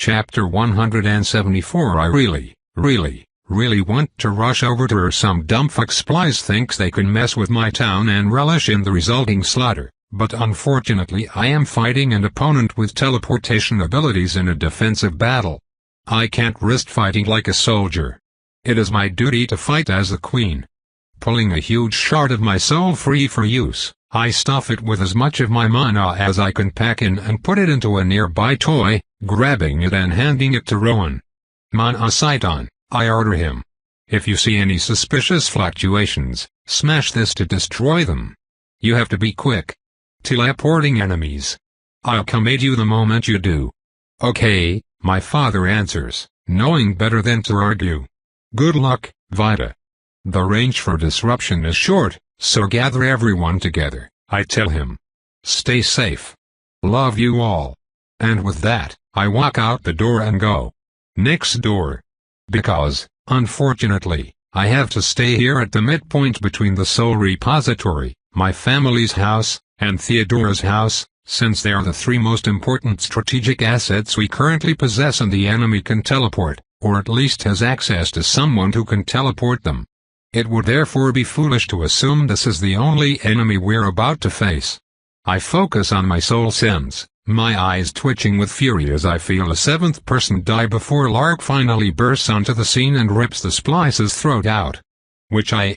Chapter 174. I really want to rush over to her. Some dumbfuck splice thinks they can mess with my town and relish in the resulting slaughter, but unfortunately I am fighting an opponent with teleportation abilities in a defensive battle. I can't risk fighting like a soldier. It is my duty to fight as the queen. Pulling a huge shard of my soul free for use, I stuff it with as much of my mana as I can pack in and put it into a nearby toy, grabbing it and handing it to Rowan. Mana sight on, I order him. If you see any suspicious fluctuations, smash this to destroy them. You have to be quick. Teleporting enemies. I'll come aid you the moment you do. Okay, my father answers, knowing better than to argue. Good luck, Vita. The range for disruption is short, so gather everyone together, I tell him. Stay safe. Love you all. And with that, I walk out the door and go next door. Because, unfortunately, I have to stay here at the midpoint between the soul repository, my family's house, and Theodora's house, since they are the three most important strategic assets we currently possess and the enemy can teleport, or at least has access to someone who can teleport them. It would therefore be foolish to assume this is the only enemy we're about to face. I focus on my soul sims, my eyes twitching with fury as I feel a seventh person die before Lark finally bursts onto the scene and rips the splice's throat out. Which I,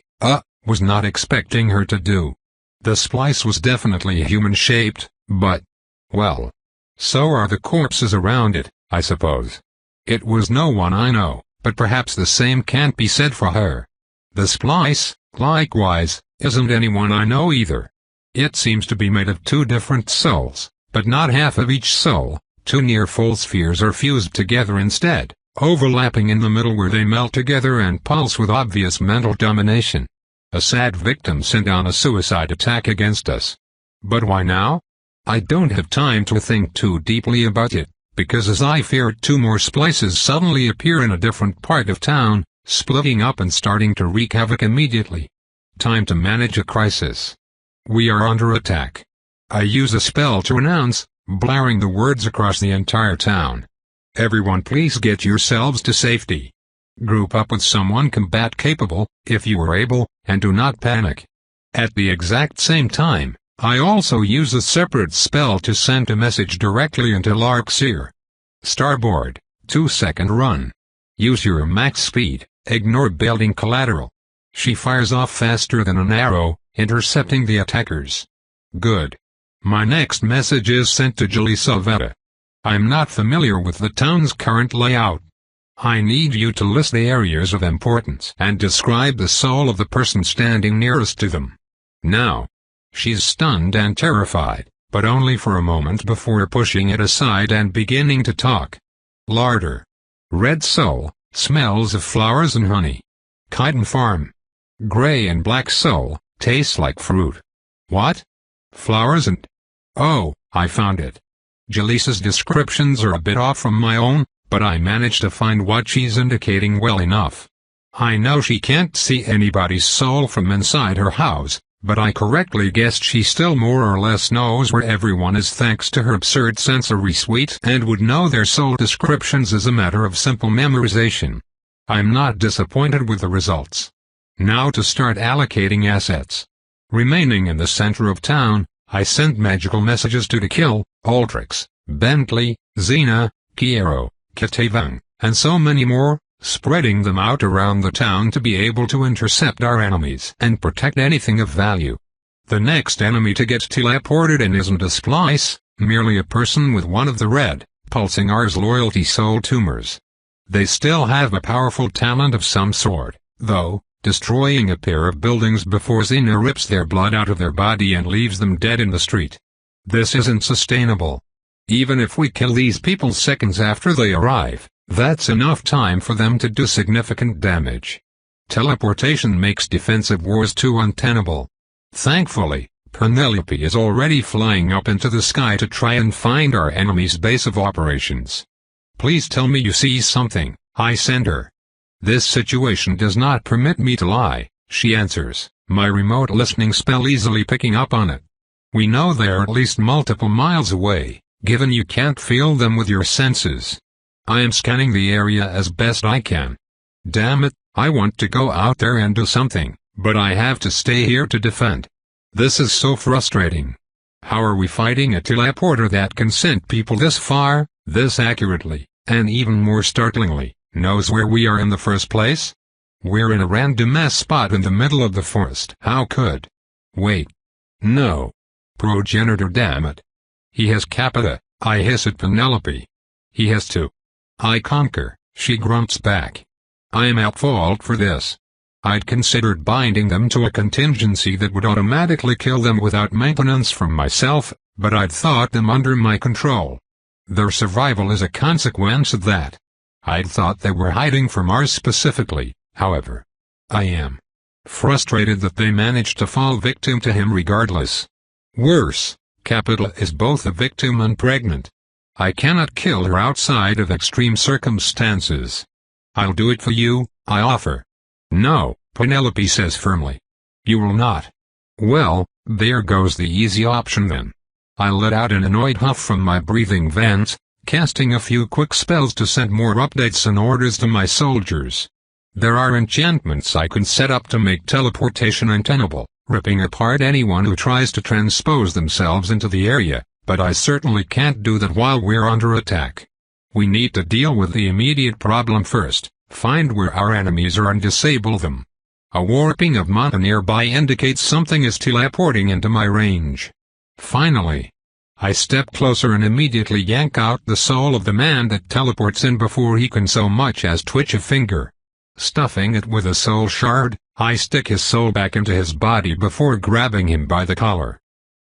was not expecting her to do. The splice was definitely human-shaped, but, well, so are the corpses around it, I suppose. It was no one I know, but perhaps the same can't be said for her. The splice, likewise, isn't anyone I know either. It seems to be made of two different souls, but not half of each soul. Two near-full spheres are fused together instead, overlapping in the middle where they melt together and pulse with obvious mental domination. A sad victim sent on a suicide attack against us. But why now? I don't have time to think too deeply about it, because as I feared, two more splices suddenly appear in a different part of town, splitting up and starting to wreak havoc immediately. Time to manage a crisis. We are under attack. I use a spell to announce, blaring the words across the entire town. Everyone please get yourselves to safety. Group up with someone combat capable, if you are able, and do not panic. At the exact same time, I also use a separate spell to send a message directly into Lark's ear. Starboard, 2-second run. Use your max speed, ignore building collateral. She fires off faster than an arrow, intercepting the attackers. Good. My next message is sent to Jalisaveta. I'm not familiar with the town's current layout. I need you to list the areas of importance and describe the soul of the person standing nearest to them. Now. She's stunned and terrified, but only for a moment before pushing it aside and beginning to talk. Larder. Red soul, smells of flowers and honey. Chitin farm. Gray and black soul, tastes like fruit. What? Flowers and... Oh, I found it. Jalisa's descriptions are a bit off from my own, but I managed to find what she's indicating well enough. I know she can't see anybody's soul from inside her house, but I correctly guessed she still more or less knows where everyone is thanks to her absurd sensory suite and would know their soul descriptions as a matter of simple memorization. I'm not disappointed with the results. Now to start allocating assets. Remaining in the center of town, I sent magical messages to Kill, Ultrix, Bentley, Xena, Kiero, Katavang, and so many more, spreading them out around the town to be able to intercept our enemies and protect anything of value. The next enemy to get teleported in isn't a splice, merely a person with one of the red, pulsing Rs loyalty soul tumors. They still have a powerful talent of some sort, though, destroying a pair of buildings before Xena rips their blood out of their body and leaves them dead in the street. This isn't sustainable. Even if we kill these people seconds after they arrive, that's enough time for them to do significant damage. Teleportation makes defensive wars too untenable. Thankfully, Penelope is already flying up into the sky to try and find our enemy's base of operations. Please tell me you see something, I send her. This situation does not permit me to lie, she answers, my remote listening spell easily picking up on it. We know they are at least multiple miles away, given you can't feel them with your senses. I am scanning the area as best I can. Damn it, I want to go out there and do something, but I have to stay here to defend. This is so frustrating. How are we fighting a teleporter that can send people this far, this accurately, and even more startlingly, knows where we are in the first place? We're in a random-ass spot in the middle of the forest. How could? Wait. No. Progenitor, damn it. He has capita, I hiss at Penelope. He has to. I conquer, she grunts back. I am at fault for this. I'd considered binding them to a contingency that would automatically kill them without maintenance from myself, but I'd thought them under my control. Their survival is a consequence of that. I'd thought they were hiding from ours specifically, however. I am frustrated that they managed to fall victim to him regardless. Worse, Capita is both a victim and pregnant. I cannot kill her outside of extreme circumstances. I'll do it for you, I offer. No, Penelope says firmly. You will not. Well, there goes the easy option then. I let out an annoyed huff from my breathing vents, casting a few quick spells to send more updates and orders to my soldiers. There are enchantments I can set up to make teleportation untenable, ripping apart anyone who tries to transpose themselves into the area, but I certainly can't do that while we're under attack. We need to deal with the immediate problem first, find where our enemies are and disable them. A warping of mana nearby indicates something is teleporting into my range. Finally, I step closer and immediately yank out the soul of the man that teleports in before he can so much as twitch a finger. Stuffing it with a soul shard, I stick his soul back into his body before grabbing him by the collar.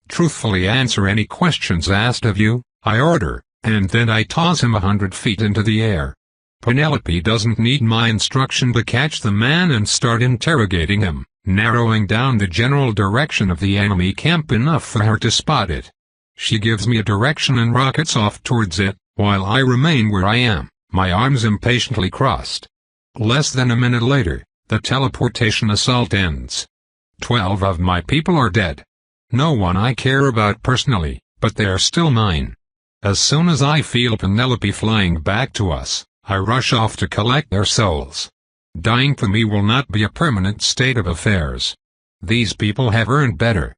Truthfully answer any questions asked of you, I order, and then I toss him 100 feet into the air. Penelope doesn't need my instruction to catch the man and start interrogating him, narrowing down the general direction of the enemy camp enough for her to spot it. She gives me a direction and rockets off towards it, while I remain where I am, my arms impatiently crossed. Less than a minute later, the teleportation assault ends. 12 of my people are dead. No one I care about personally, but they are still mine. As soon as I feel Penelope flying back to us, I rush off to collect their souls. Dying for me will not be a permanent state of affairs. These people have earned better.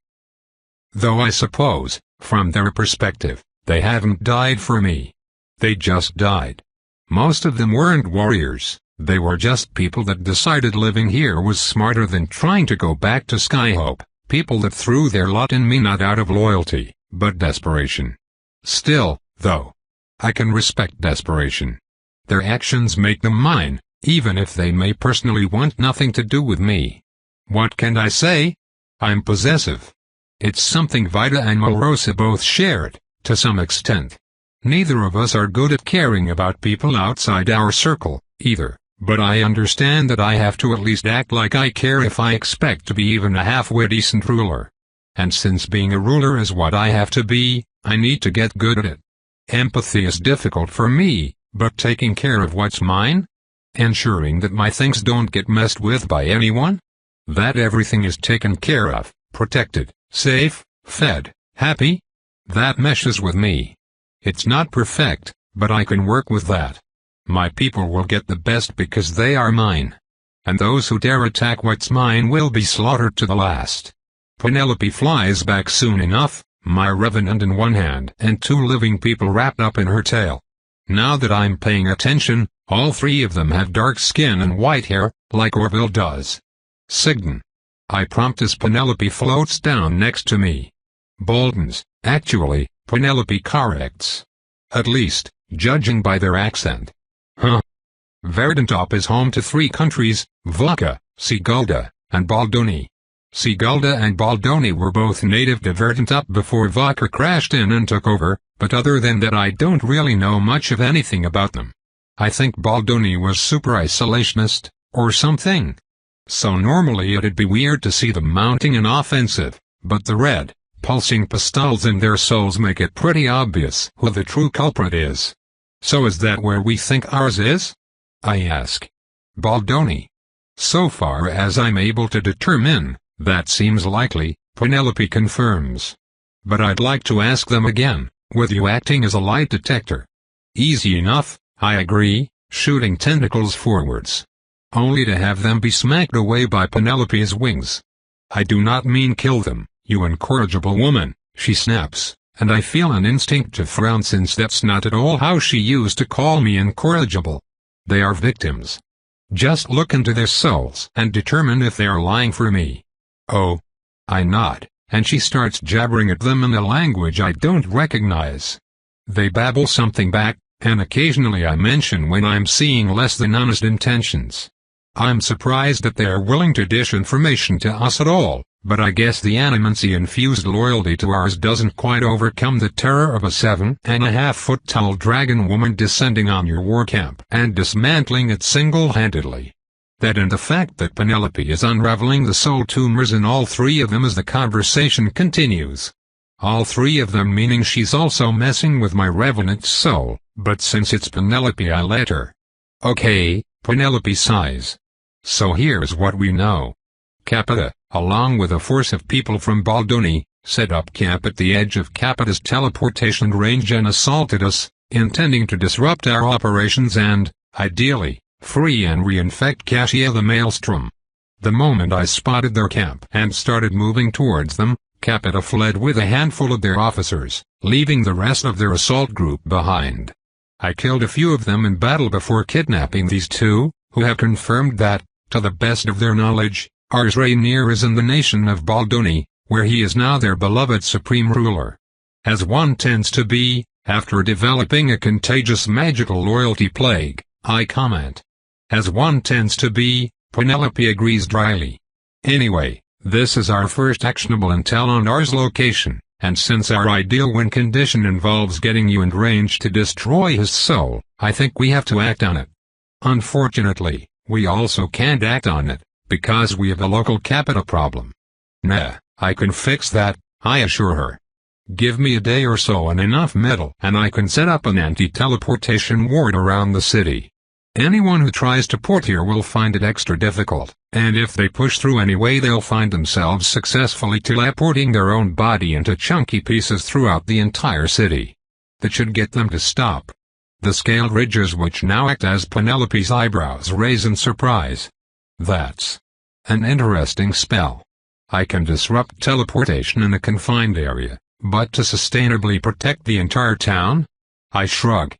Though I suppose, from their perspective, they haven't died for me. They just died. Most of them weren't warriors. They were just people that decided living here was smarter than trying to go back to Skyhope, people that threw their lot in me not out of loyalty, but desperation. Still, though, I can respect desperation. Their actions make them mine, even if they may personally want nothing to do with me. What can I say? I'm possessive. It's something Vida and Melrosa both shared, to some extent. Neither of us are good at caring about people outside our circle, either. But I understand that I have to at least act like I care if I expect to be even a halfway decent ruler. And since being a ruler is what I have to be, I need to get good at it. Empathy is difficult for me, but taking care of what's mine? Ensuring that my things don't get messed with by anyone? That everything is taken care of, protected, safe, fed, happy? That meshes with me. It's not perfect, but I can work with that. My people will get the best because they are mine. And those who dare attack what's mine will be slaughtered to the last. Penelope flies back soon enough, my revenant in one hand and 2 living people wrapped up in her tail. Now that I'm paying attention, all 3 of them have dark skin and white hair, like Orville does. Sigden. I prompt as Penelope floats down next to me. Baldens, actually, Penelope corrects. At least, judging by their accent. Huh. Verdantop is home to 3 countries, Vaca, Sigulda, and Baldoni. Sigulda and Baldoni were both native to Verdantop before Vaca crashed in and took over, but other than that I don't really know much of anything about them. I think Baldoni was super isolationist, or something. So normally it'd be weird to see them mounting an offensive, but the red, pulsing pistols in their souls make it pretty obvious who the true culprit is. So is that where we think ours is? I ask. Baldoni. So far as I'm able to determine, that seems likely, Penelope confirms. But I'd like to ask them again, with you acting as a lie detector. Easy enough, I agree, shooting tentacles forwards. Only to have them be smacked away by Penelope's wings. I do not mean kill them, you incorrigible woman, she snaps, and I feel an instinct to frown since that's not at all how she used to call me incorrigible. They are victims. Just look into their souls and determine if they are lying for me. Oh. I nod, and she starts jabbering at them in a language I don't recognize. They babble something back, and occasionally I mention when I'm seeing less than honest intentions. I'm surprised that they are willing to dish information to us at all, but I guess the animancy-infused loyalty to ours doesn't quite overcome the terror of a 7.5-foot tall dragon woman descending on your war camp and dismantling it single-handedly. That and the fact that Penelope is unraveling the soul tumors in all three of them as the conversation continues. All three of them meaning she's also messing with my revenant's soul, but since it's Penelope I let her. Okay, Penelope sighs. So here's what we know. Capita, along with a force of people from Baldoni, set up camp at the edge of Capita's teleportation range and assaulted us, intending to disrupt our operations and, ideally, free and reinfect Cassia the Maelstrom. The moment I spotted their camp and started moving towards them, Capita fled with a handful of their officers, leaving the rest of their assault group behind. I killed a few of them in battle before kidnapping these two, who have confirmed that, to the best of their knowledge, Ars Rainier is in the nation of Baldoni, where he is now their beloved supreme ruler. As one tends to be, after developing a contagious magical loyalty plague, I comment. As one tends to be, Penelope agrees dryly. Anyway, this is our first actionable intel on Ars' location, and since our ideal win condition involves getting you in range to destroy his soul, I think we have to act on it. Unfortunately, we also can't act on it, because we have a local Capita problem. Nah, I can fix that, I assure her. Give me a day or so and enough metal and I can set up an anti-teleportation ward around the city. Anyone who tries to port here will find it extra difficult, and if they push through anyway they'll find themselves successfully teleporting their own body into chunky pieces throughout the entire city. That should get them to stop. The scaled ridges which now act as Penelope's eyebrows raise in surprise. That's an interesting spell. I can disrupt teleportation in a confined area, but to sustainably protect the entire town? I shrug.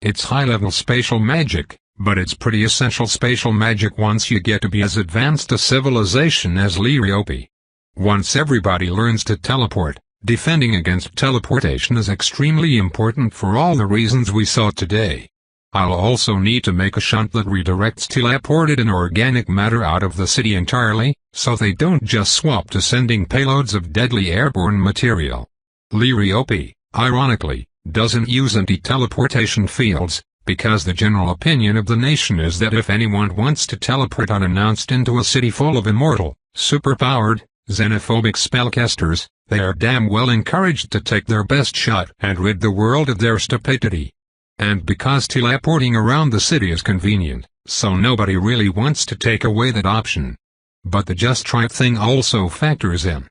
It's high-level spatial magic, but it's pretty essential spatial magic once you get to be as advanced a civilization as Liriope. Once everybody learns to teleport, defending against teleportation is extremely important for all the reasons we saw today. I'll also need to make a shunt that redirects teleported inorganic matter out of the city entirely, so they don't just swap to sending payloads of deadly airborne material. Liriope, ironically, doesn't use anti-teleportation fields, because the general opinion of the nation is that if anyone wants to teleport unannounced into a city full of immortal, superpowered, xenophobic spellcasters, they are damn well encouraged to take their best shot and rid the world of their stupidity. And because teleporting around the city is convenient, so nobody really wants to take away that option. But the just try thing also factors in.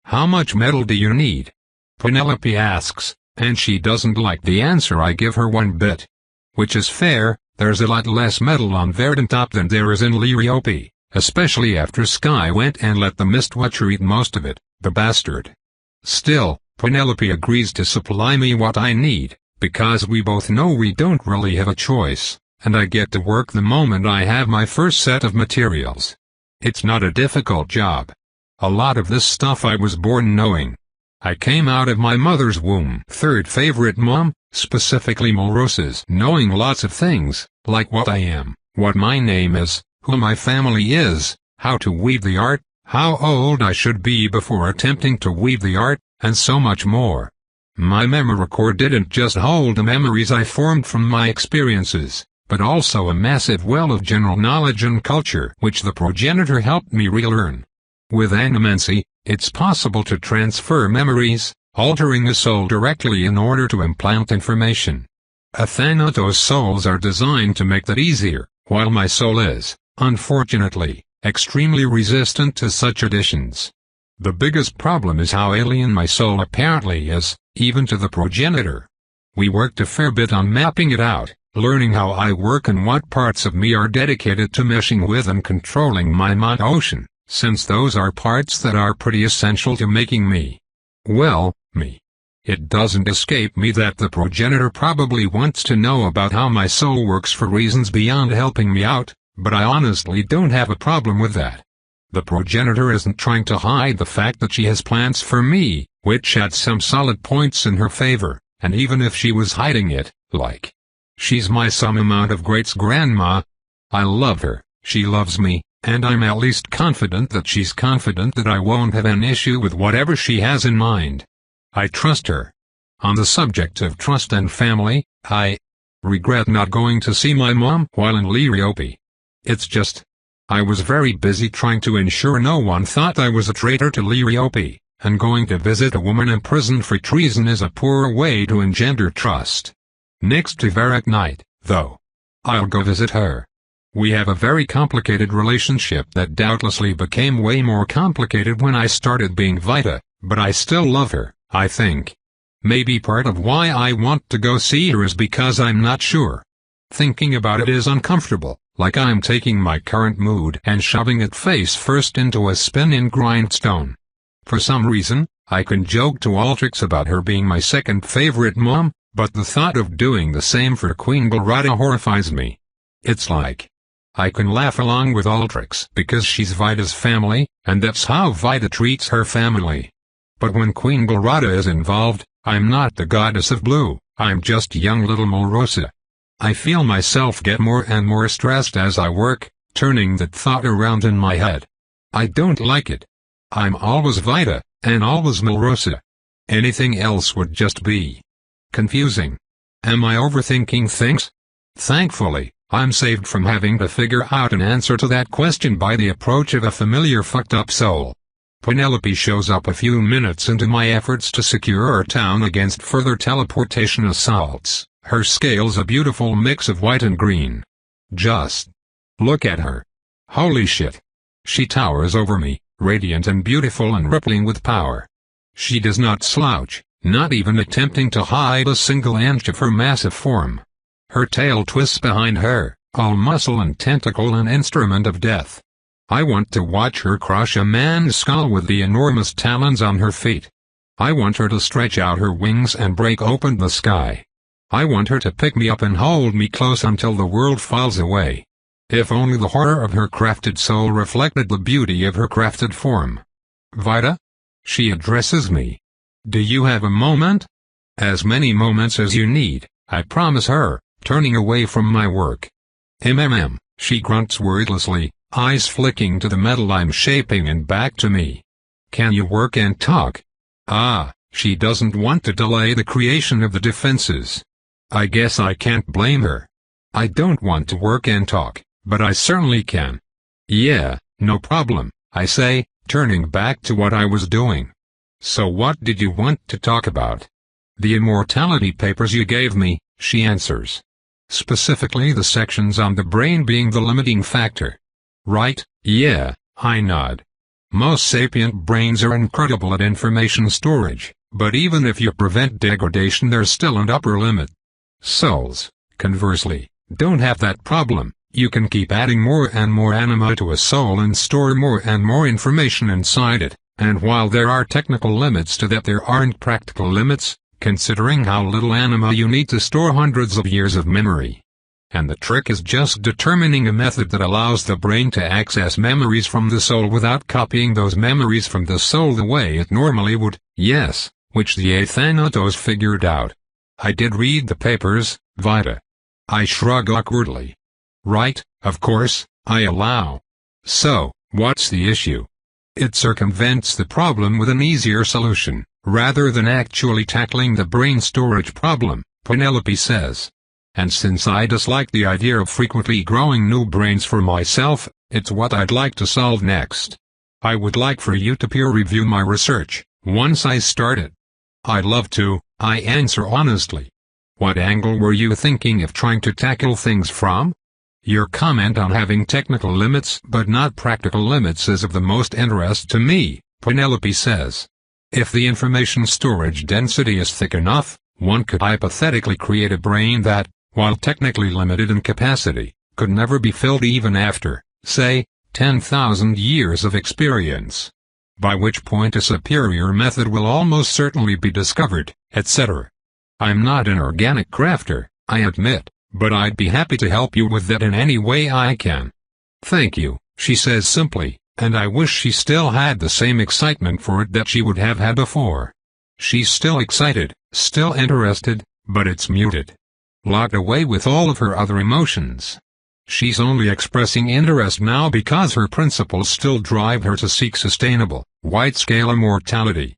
How much metal do you need? Penelope asks, and she doesn't like the answer I give her one bit. Which is fair, there's a lot less metal on Verdantop than there is in Liriope, especially after Sky went and let the Mistwatcher eat most of it, the bastard. Still, Penelope agrees to supply me what I need, because we both know we don't really have a choice, and I get to work the moment I have my first set of materials. It's not a difficult job. A lot of this stuff I was born knowing. I came out of my mother's womb, third favorite mom, specifically Moroses, knowing lots of things, like what I am, what my name is, who my family is, how to weave the art, how old I should be before attempting to weave the art, and so much more. My memory core didn't just hold the memories I formed from my experiences, but also a massive well of general knowledge and culture which the progenitor helped me relearn. With animancy, it's possible to transfer memories, altering a soul directly in order to implant information. Athanatos souls are designed to make that easier, while my soul is, unfortunately, extremely resistant to such additions. The biggest problem is how alien my soul apparently is, even to the progenitor. We worked a fair bit on mapping it out, learning how I work and what parts of me are dedicated to meshing with and controlling my mind ocean, since those are parts that are pretty essential to making me. Well, me. It doesn't escape me that the progenitor probably wants to know about how my soul works for reasons beyond helping me out, but I honestly don't have a problem with that. The progenitor isn't trying to hide the fact that she has plans for me, which had some solid points in her favor, and even if she was hiding it, like, she's my some amount of great's grandma. I love her, she loves me, and I'm at least confident that she's confident that I won't have an issue with whatever she has in mind. I trust her. On the subject of trust and family, I regret not going to see my mom while in Liriope. It's just, I was very busy trying to ensure no one thought I was a traitor to Liriope, and going to visit a woman imprisoned for treason is a poor way to engender trust. Next to Varrock night, though, I'll go visit her. We have a very complicated relationship that doubtlessly became way more complicated when I started being Vita, but I still love her, I think. Maybe part of why I want to go see her is because I'm not sure. Thinking about it is uncomfortable, like I'm taking my current mood and shoving it face first into a spin-in grindstone. For some reason, I can joke to Altrix about her being my second favorite mom, but the thought of doing the same for Queen Galrada horrifies me. It's like, I can laugh along with Altrix because she's Vita's family, and that's how Vita treats her family. But when Queen Galrada is involved, I'm not the goddess of blue, I'm just young little Molrosa. I feel myself get more and more stressed as I work, turning that thought around in my head. I don't like it. I'm always Vita, and always Molrosa. Anything else would just be confusing. Am I overthinking things? Thankfully, I'm saved from having to figure out an answer to that question by the approach of a familiar fucked up soul. Penelope shows up a few minutes into my efforts to secure our town against further teleportation assaults. Her scale's a beautiful mix of white and green. Just look at her. Holy shit. She towers over me, radiant and beautiful and rippling with power. She does not slouch, not even attempting to hide a single inch of her massive form. Her tail twists behind her, all muscle and tentacle, an instrument of death. I want to watch her crush a man's skull with the enormous talons on her feet. I want her to stretch out her wings and break open the sky. I want her to pick me up and hold me close until the world falls away. If only the horror of her crafted soul reflected the beauty of her crafted form. Vita? She addresses me. Do you have a moment? As many moments as you need, I promise her, turning away from my work. She grunts wordlessly, eyes flicking to the metal I'm shaping and back to me. Can you work and talk? Ah, she doesn't want to delay the creation of the defenses. I guess I can't blame her. I don't want to work and talk, but I certainly can. Yeah, no problem, I say, turning back to what I was doing. So what did you want to talk about? The immortality papers you gave me, she answers. Specifically the sections on the brain being the limiting factor. Right, yeah, I nod. Most sapient brains are incredible at information storage, but even if you prevent degradation there's still an upper limit. Souls, conversely, don't have that problem. You can keep adding more and more anima to a soul and store more and more information inside it, and while there are technical limits to that there aren't practical limits, considering how little anima you need to store hundreds of years of memory. And the trick is just determining a method that allows the brain to access memories from the soul without copying those memories from the soul the way it normally would, yes, which the Athanatos figured out. I did read the papers, Vita. I shrug awkwardly. Right, of course, I allow. So, what's the issue? It circumvents the problem with an easier solution, rather than actually tackling the brain storage problem, Penelope says. And since I dislike the idea of frequently growing new brains for myself, it's what I'd like to solve next. I would like for you to peer review my research, once I start it. I'd love to, I answer honestly. What angle were you thinking of trying to tackle things from? Your comment on having technical limits but not practical limits is of the most interest to me, Penelope says. If the information storage density is thick enough, one could hypothetically create a brain that, while technically limited in capacity, could never be filled even after, say, 10,000 years of experience. By which point a superior method will almost certainly be discovered, etc. I'm not an organic crafter, I admit, but I'd be happy to help you with that in any way I can. Thank you, she says simply, and I wish she still had the same excitement for it that she would have had before. She's still excited, still interested, but it's muted. Locked away with all of her other emotions. She's only expressing interest now because her principles still drive her to seek sustainable, wide-scale immortality.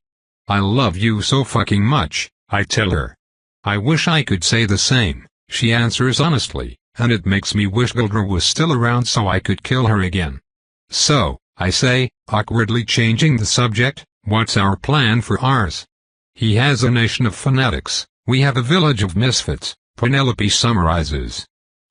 I love you so fucking much, I tell her. I wish I could say the same, she answers honestly, and it makes me wish Vigor was still around so I could kill her again. So, I say, awkwardly changing the subject, what's our plan for ours? He has a nation of fanatics, we have a village of misfits, Penelope summarizes.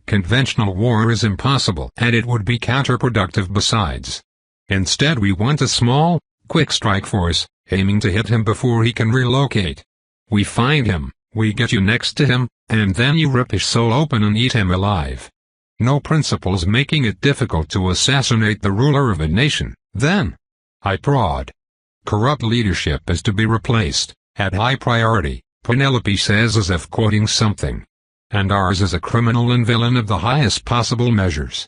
Conventional war is impossible and it would be counterproductive besides. Instead we want a small, quick strike force, aiming to hit him before he can relocate. We find him, we get you next to him, and then you rip his soul open and eat him alive. No principles making it difficult to assassinate the ruler of a nation, then. I prod. Corrupt leadership is to be replaced, at high priority, Penelope says as if quoting something. And ours is a criminal and villain of the highest possible measures.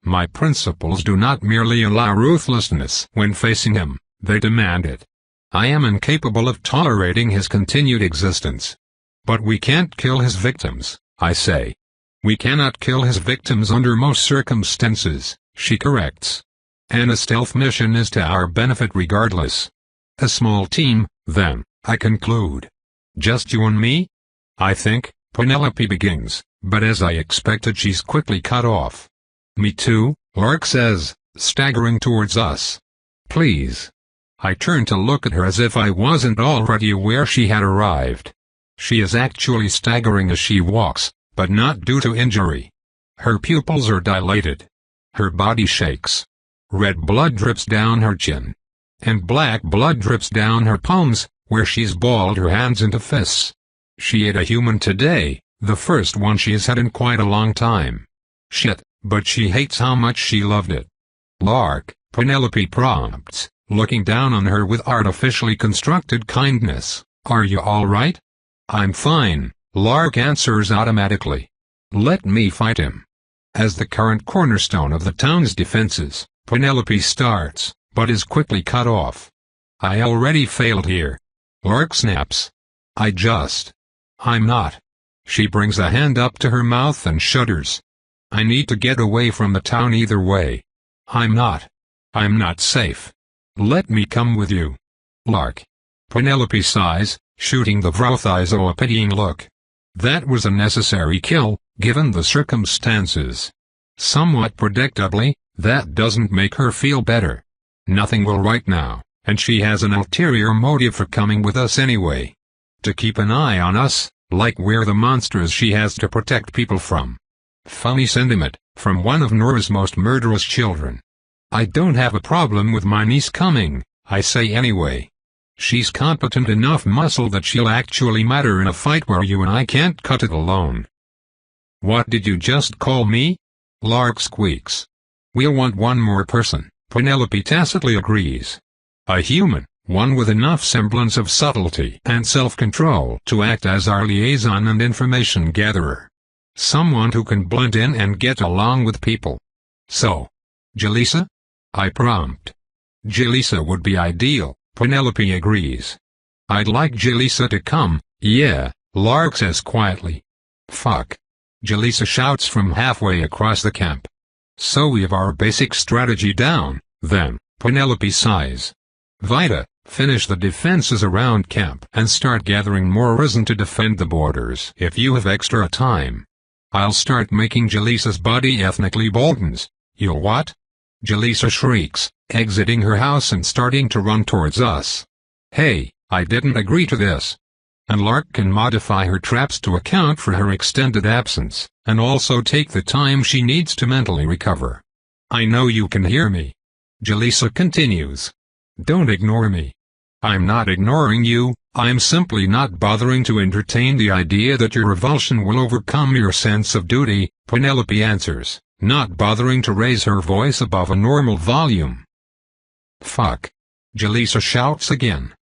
My principles do not merely allow ruthlessness when facing him, they demand it. I am incapable of tolerating his continued existence. But we can't kill his victims, I say. We cannot kill his victims under most circumstances, she corrects. And a stealth mission is to our benefit regardless. A small team, then, I conclude. Just you and me? I think, Penelope begins, but as I expected she's quickly cut off. Me too, Lark says, staggering towards us. Please. I turn to look at her as if I wasn't already aware she had arrived. She is actually staggering as she walks, but not due to injury. Her pupils are dilated. Her body shakes. Red blood drips down her chin. And black blood drips down her palms, where she's balled her hands into fists. She ate a human today, the first one she has had in quite a long time. Shit, but she hates how much she loved it. Lark, Penelope prompts, looking down on her with artificially constructed kindness. Are you all right? I'm fine, Lark answers automatically. Let me fight him. As the current cornerstone of the town's defenses, Penelope starts, but is quickly cut off. I already failed here. Lark snaps. I'm not. She brings a hand up to her mouth and shudders. I need to get away from the town either way. I'm not safe. Let me come with you. Lark. Penelope sighs, shooting the Vrothizo a pitying look. That was a necessary kill, given the circumstances. Somewhat predictably, that doesn't make her feel better. Nothing will right now, and she has an ulterior motive for coming with us anyway. To keep an eye on us, like we're the monsters she has to protect people from. Funny sentiment, from one of Nora's most murderous children. I don't have a problem with my niece coming, I say anyway. She's competent enough muscle that she'll actually matter in a fight where you and I can't cut it alone. What did you just call me? Lark squeaks. We'll want one more person, Penelope tacitly agrees. A human, one with enough semblance of subtlety and self-control to act as our liaison and information gatherer. Someone who can blend in and get along with people. So, Jaleesa? I prompt. Jaleesa would be ideal, Penelope agrees. I'd like Jaleesa to come, yeah, Lark says quietly. Fuck. Jaleesa shouts from halfway across the camp. So we have our basic strategy down, then, Penelope sighs. Vita, finish the defenses around camp and start gathering more resin to defend the borders if you have extra time. I'll start making Jaleesa's body ethnically Bolton's. You'll what? Jaleesa shrieks, exiting her house and starting to run towards us. Hey, I didn't agree to this. And Lark can modify her traps to account for her extended absence, and also take the time she needs to mentally recover. I know you can hear me. Jaleesa continues. Don't ignore me. I'm not ignoring you, I'm simply not bothering to entertain the idea that your revulsion will overcome your sense of duty, Penelope answers, not bothering to raise her voice above a normal volume. Fuck. Jalisa shouts again.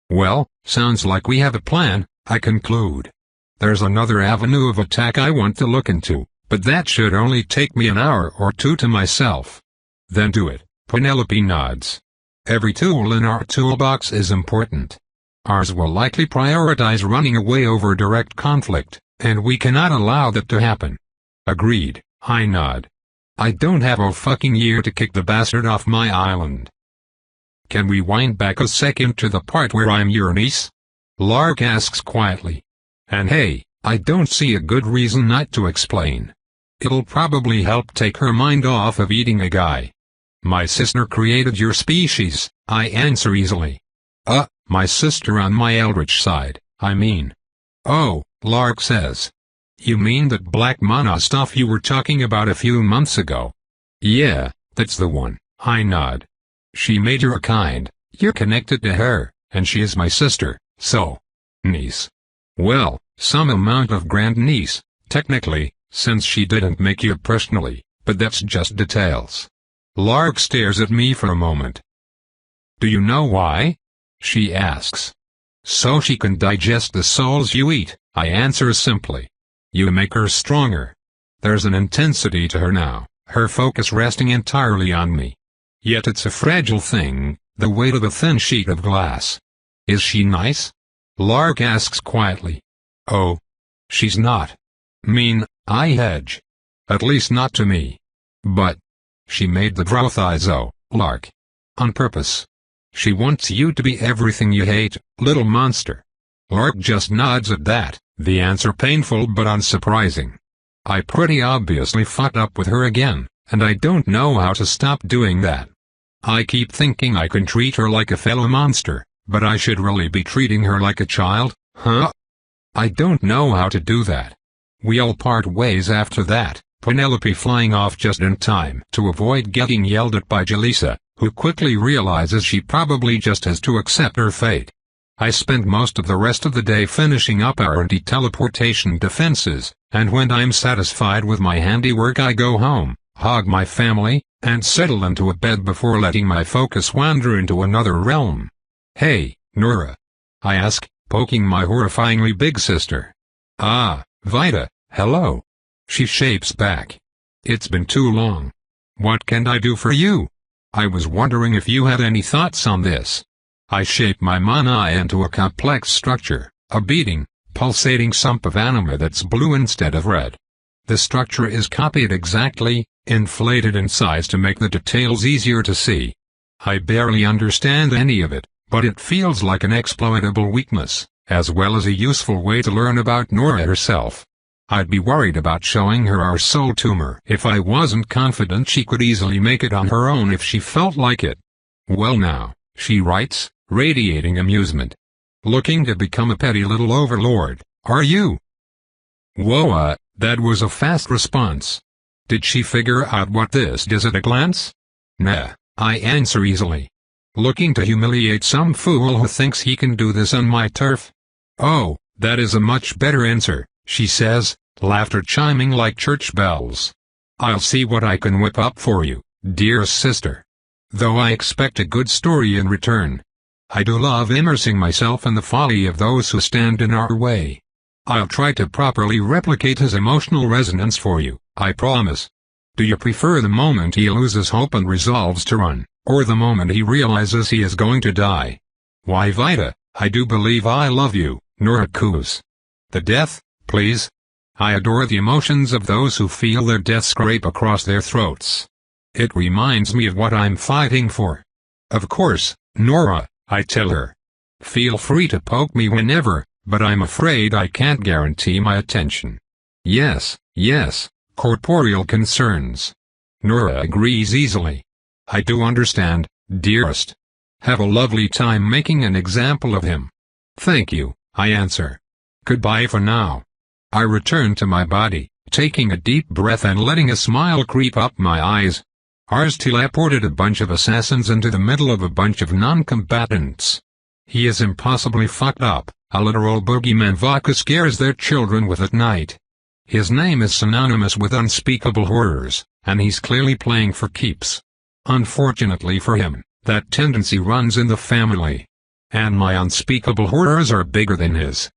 Well, sounds like we have a plan, I conclude. There's another avenue of attack I want to look into, but that should only take me an hour or two to myself. Then do it, Penelope nods. Every tool in our toolbox is important. Ours will likely prioritize running away over direct conflict, and we cannot allow that to happen. Agreed, I nod. I don't have a fucking year to kick the bastard off my island. Can we wind back a second to the part where I'm your niece? Lark asks quietly. And hey, I don't see a good reason not to explain. It'll probably help take her mind off of eating a guy. My sister created your species, I answer easily. My sister on my eldritch side, I mean. Oh, Lark says. You mean that black mana stuff you were talking about a few months ago? Yeah, that's the one, I nod. She made your kind, you're connected to her, and she is my sister, so. Niece. Well, some amount of grandniece, technically, since she didn't make you personally, but that's just details. Lark stares at me for a moment. Do you know why? She asks. So she can digest the souls you eat, I answer simply. You make her stronger. There's an intensity to her now, her focus resting entirely on me. Yet it's a fragile thing, the weight of a thin sheet of glass. Is she nice? Lark asks quietly. Oh. She's not. Mean, I hedge. At least not to me. But. She made the proviso, Lark. On purpose. She wants you to be everything you hate, little monster. Lark just nods at that, the answer painful but unsurprising. I pretty obviously fucked up with her again, and I don't know how to stop doing that. I keep thinking I can treat her like a fellow monster, but I should really be treating her like a child, huh? I don't know how to do that. We all part ways after that, Penelope flying off just in time to avoid getting yelled at by Jalisa, who quickly realizes she probably just has to accept her fate. I spend most of the rest of the day finishing up our anti-teleportation defenses, and when I'm satisfied with my handiwork I go home, hug my family, and settle into a bed before letting my focus wander into another realm. Hey, Nora. I ask, poking my horrifyingly big sister. Ah, Vita, hello. She shapes back. It's been too long. What can I do for you? I was wondering if you had any thoughts on this. I shape my mana into a complex structure, a beating, pulsating sump of anima that's blue instead of red. The structure is copied exactly, inflated in size to make the details easier to see. I barely understand any of it, but it feels like an exploitable weakness, as well as a useful way to learn about Nora herself. I'd be worried about showing her our soul tumor if I wasn't confident she could easily make it on her own if she felt like it. Well now, she writes, radiating amusement. Looking to become a petty little overlord, are you? Whoa, that was a fast response. Did she figure out what this does at a glance? Nah, I answer easily. Looking to humiliate some fool who thinks he can do this on my turf? Oh, that is a much better answer, she says, laughter chiming like church bells. I'll see what I can whip up for you, dearest sister. Though I expect a good story in return. I do love immersing myself in the folly of those who stand in our way. I'll try to properly replicate his emotional resonance for you, I promise. Do you prefer the moment he loses hope and resolves to run, or the moment he realizes he is going to die? Why Vita, I do believe I love you, Nora coos. The death, please? I adore the emotions of those who feel their death scrape across their throats. It reminds me of what I'm fighting for. Of course, Nora, I tell her. Feel free to poke me whenever, but I'm afraid I can't guarantee my attention. Yes, corporeal concerns. Nora agrees easily. I do understand, dearest. Have a lovely time making an example of him. Thank you, I answer. Goodbye for now. I return to my body, taking a deep breath and letting a smile creep up my eyes. Ars teleported a bunch of assassins into the middle of a bunch of non-combatants. He is impossibly fucked up, a literal boogeyman Vodka scares their children with at night. His name is synonymous with unspeakable horrors, and he's clearly playing for keeps. Unfortunately for him, that tendency runs in the family. And my unspeakable horrors are bigger than his.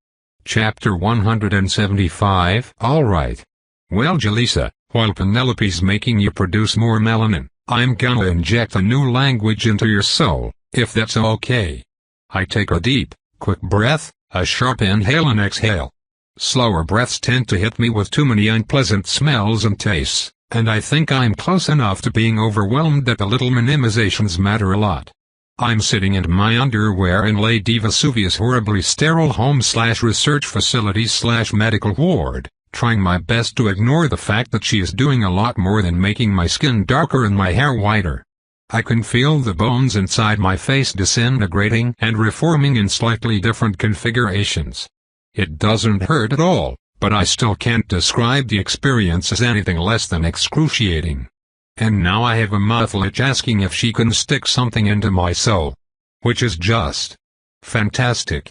Chapter 175. Alright. Well Jalisa, while Penelope's making you produce more melanin, I'm gonna inject a new language into your soul, if that's okay. I take a deep, quick breath, a sharp inhale and exhale. Slower breaths tend to hit me with too many unpleasant smells and tastes, and I think I'm close enough to being overwhelmed that the little minimizations matter a lot. I'm sitting in my underwear in Lady Vesuvius' horribly sterile home/research facility/medical ward, trying my best to ignore the fact that she is doing a lot more than making my skin darker and my hair whiter. I can feel the bones inside my face disintegrating and reforming in slightly different configurations. It doesn't hurt at all, but I still can't describe the experience as anything less than excruciating. And now I have a mouthful itch asking if she can stick something into my soul. Which is just fantastic.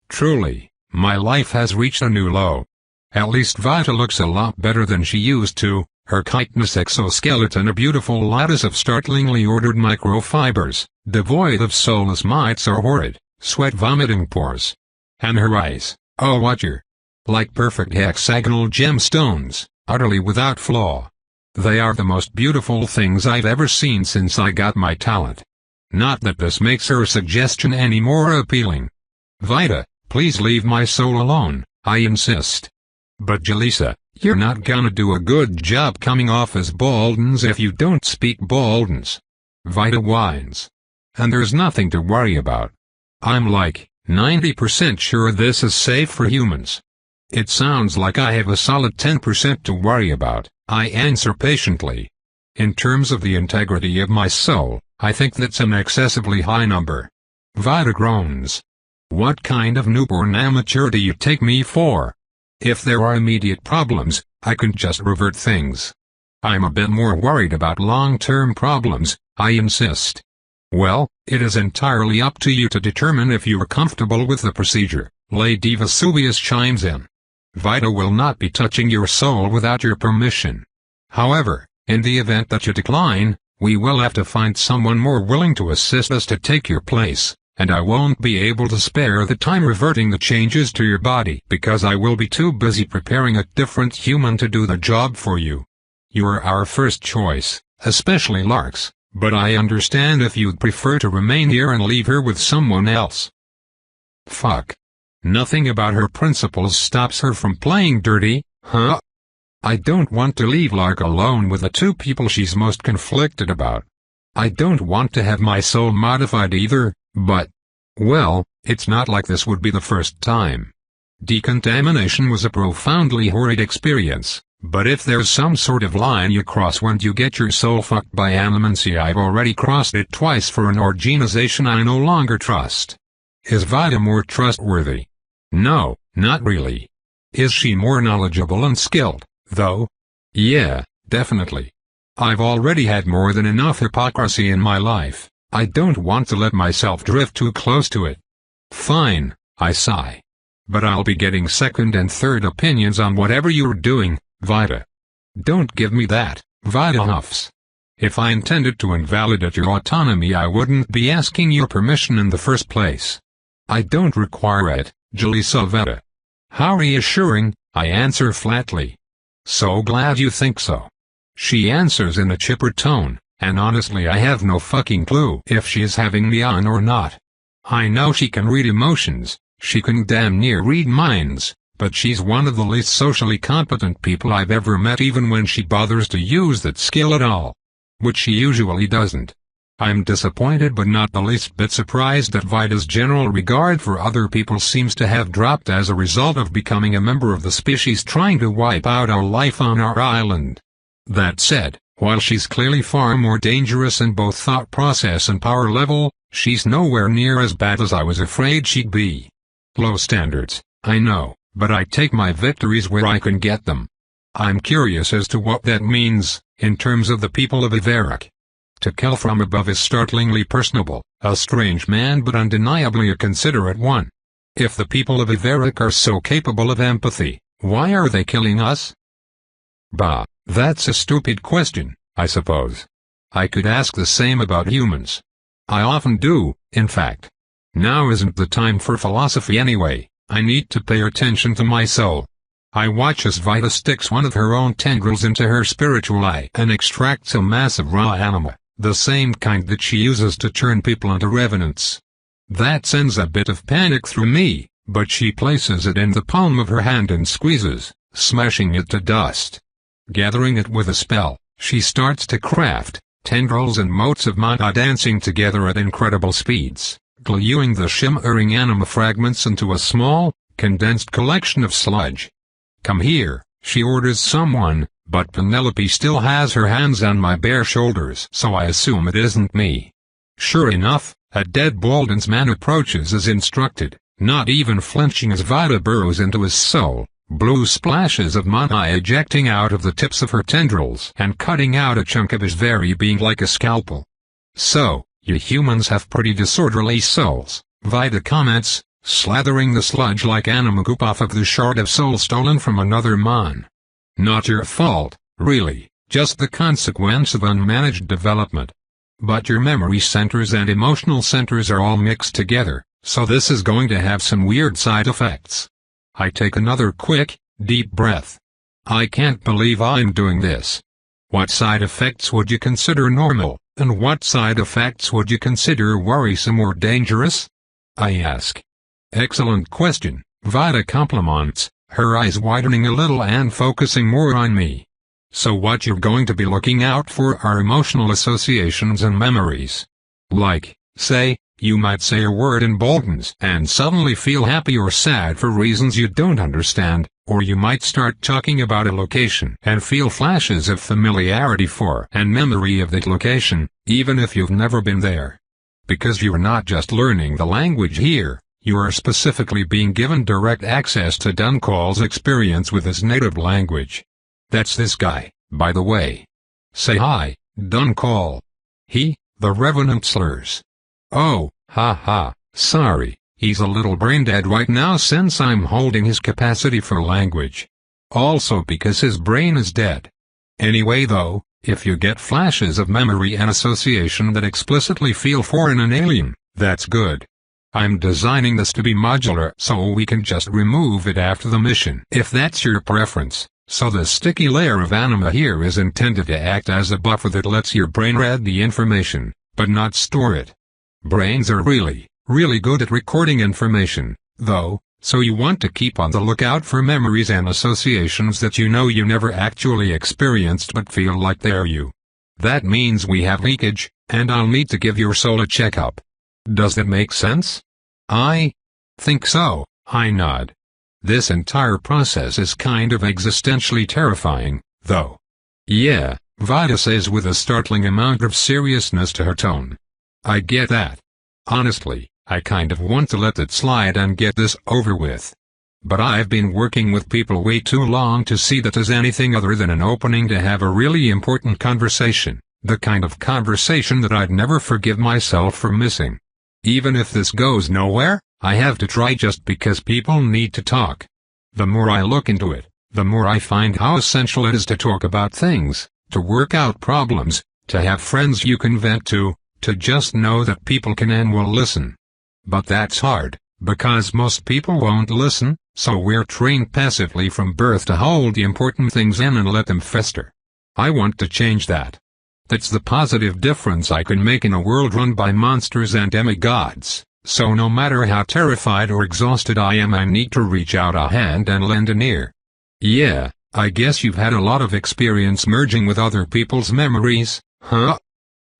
Truly, my life has reached a new low. At least Vita looks a lot better than she used to, her chitinous exoskeleton a beautiful lattice of startlingly ordered microfibers, devoid of soulless mites or horrid, sweat-vomiting pores. And her eyes, oh watcher, like perfect hexagonal gemstones, utterly without flaw. They are the most beautiful things I've ever seen since I got my talent. Not that this makes her suggestion any more appealing. Vita, please leave my soul alone, I insist. But Jalisa, you're not gonna do a good job coming off as Baldens if you don't speak Baldens. Vita whines. And there's nothing to worry about. I'm like 90% sure this is safe for humans. It sounds like I have a solid 10% to worry about, I answer patiently. In terms of the integrity of my soul, I think that's an excessively high number. Vita groans. What kind of newborn amateur do you take me for? If there are immediate problems, I can just revert things. I'm a bit more worried about long-term problems, I insist. Well, it is entirely up to you to determine if you are comfortable with the procedure, Lady Vesuvius chimes in. Vita will not be touching your soul without your permission. However, in the event that you decline, we will have to find someone more willing to assist us to take your place. And I won't be able to spare the time reverting the changes to your body because I will be too busy preparing a different human to do the job for you. You are our first choice, especially Lark's, but I understand if you'd prefer to remain here and leave her with someone else. Fuck. Nothing about her principles stops her from playing dirty, huh? I don't want to leave Lark alone with the two people she's most conflicted about. I don't want to have my soul modified either. But, well, it's not like this would be the first time. Decontamination was a profoundly horrid experience, but if there's some sort of line you cross when you get your soul fucked by animancy, I've already crossed it twice for an organization I no longer trust. Is Vita more trustworthy? No, not really. Is she more knowledgeable and skilled, though? Yeah, definitely. I've already had more than enough hypocrisy in my life. I don't want to let myself drift too close to it. Fine, I sigh. But I'll be getting second and third opinions on whatever you're doing, Vita. Don't give me that, Vita huffs. If I intended to invalidate your autonomy I wouldn't be asking your permission in the first place. I don't require it, Jalisa Vita. How reassuring, I answer flatly. So glad you think so. She answers in a chipper tone. And honestly I have no fucking clue if she is having me on or not. I know she can read emotions, she can damn near read minds, but she's one of the least socially competent people I've ever met even when she bothers to use that skill at all. Which she usually doesn't. I'm disappointed but not the least bit surprised that Vita's general regard for other people seems to have dropped as a result of becoming a member of the species trying to wipe out our life on our island. That said, while she's clearly far more dangerous in both thought process and power level, she's nowhere near as bad as I was afraid she'd be. Low standards, I know, but I take my victories where I can get them. I'm curious as to what that means, in terms of the people of Iverak. To kill from above is startlingly personable, a strange man but undeniably a considerate one. If the people of Iveric are so capable of empathy, why are they killing us? Bah, that's a stupid question, I suppose. I could ask the same about humans. I often do, in fact. Now isn't the time for philosophy anyway, I need to pay attention to my soul. I watch as Vita sticks one of her own tendrils into her spiritual eye and extracts a massive raw anima, the same kind that she uses to turn people into revenants. That sends a bit of panic through me, but she places it in the palm of her hand and squeezes, smashing it to dust. Gathering it with a spell, she starts to craft, tendrils and motes of mana dancing together at incredible speeds, gluing the shimmering anima fragments into a small, condensed collection of sludge. Come here, she orders someone, but Penelope still has her hands on my bare shoulders, so I assume it isn't me. Sure enough, a dead Baldan's man approaches as instructed, not even flinching as Vita burrows into his soul, blue splashes of mana ejecting out of the tips of her tendrils and cutting out a chunk of his very being like a scalpel. So, you humans have pretty disorderly souls, Vita comments, slathering the sludge-like anima goop off of the shard of soul stolen from another mon. Not your fault, really, just the consequence of unmanaged development. But your memory centers and emotional centers are all mixed together, so this is going to have some weird side effects. I take another quick, deep breath. I can't believe I'm doing this. What side effects would you consider normal, and what side effects would you consider worrisome or dangerous? I ask. Excellent question, Vita compliments, her eyes widening a little and focusing more on me. So what you're going to be looking out for are emotional associations and memories. Like, say, you might say a word in Baldan's and suddenly feel happy or sad for reasons you don't understand, or you might start talking about a location and feel flashes of familiarity for and memory of that location, even if you've never been there. Because you're not just learning the language here, you are specifically being given direct access to Duncall's experience with his native language. That's this guy, by the way. Say hi, Duncall. He, the Revenant slurs. Oh, ha, sorry, he's a little brain-dead right now since I'm holding his capacity for language. Also because his brain is dead. Anyway though, if you get flashes of memory and association that explicitly feel foreign and alien, that's good. I'm designing this to be modular so we can just remove it after the mission if that's your preference, so the sticky layer of anima here is intended to act as a buffer that lets your brain read the information, but not store it. Brains are really good at recording information, though, so you want to keep on the lookout for memories and associations that you know you never actually experienced but feel like they're you. That means we have leakage, and I'll need to give your soul a checkup. Does that make sense? I think so, I nod. This entire process is kind of existentially terrifying, though. Yeah, Vita says with a startling amount of seriousness to her tone. I get that. Honestly, I kind of want to let it slide and get this over with. But I've been working with people way too long to see that as anything other than an opening to have a really important conversation, the kind of conversation that I'd never forgive myself for missing. Even if this goes nowhere, I have to try just because people need to talk. The more I look into it, the more I find how essential it is to talk about things, to work out problems, to have friends you can vent to just know that people can and will listen. But that's hard, because most people won't listen, so we're trained passively from birth to hold the important things in and let them fester. I want to change that. That's the positive difference I can make in a world run by monsters and demigods, so no matter how terrified or exhausted I am I need to reach out a hand and lend an ear. Yeah, I guess you've had a lot of experience merging with other people's memories, huh?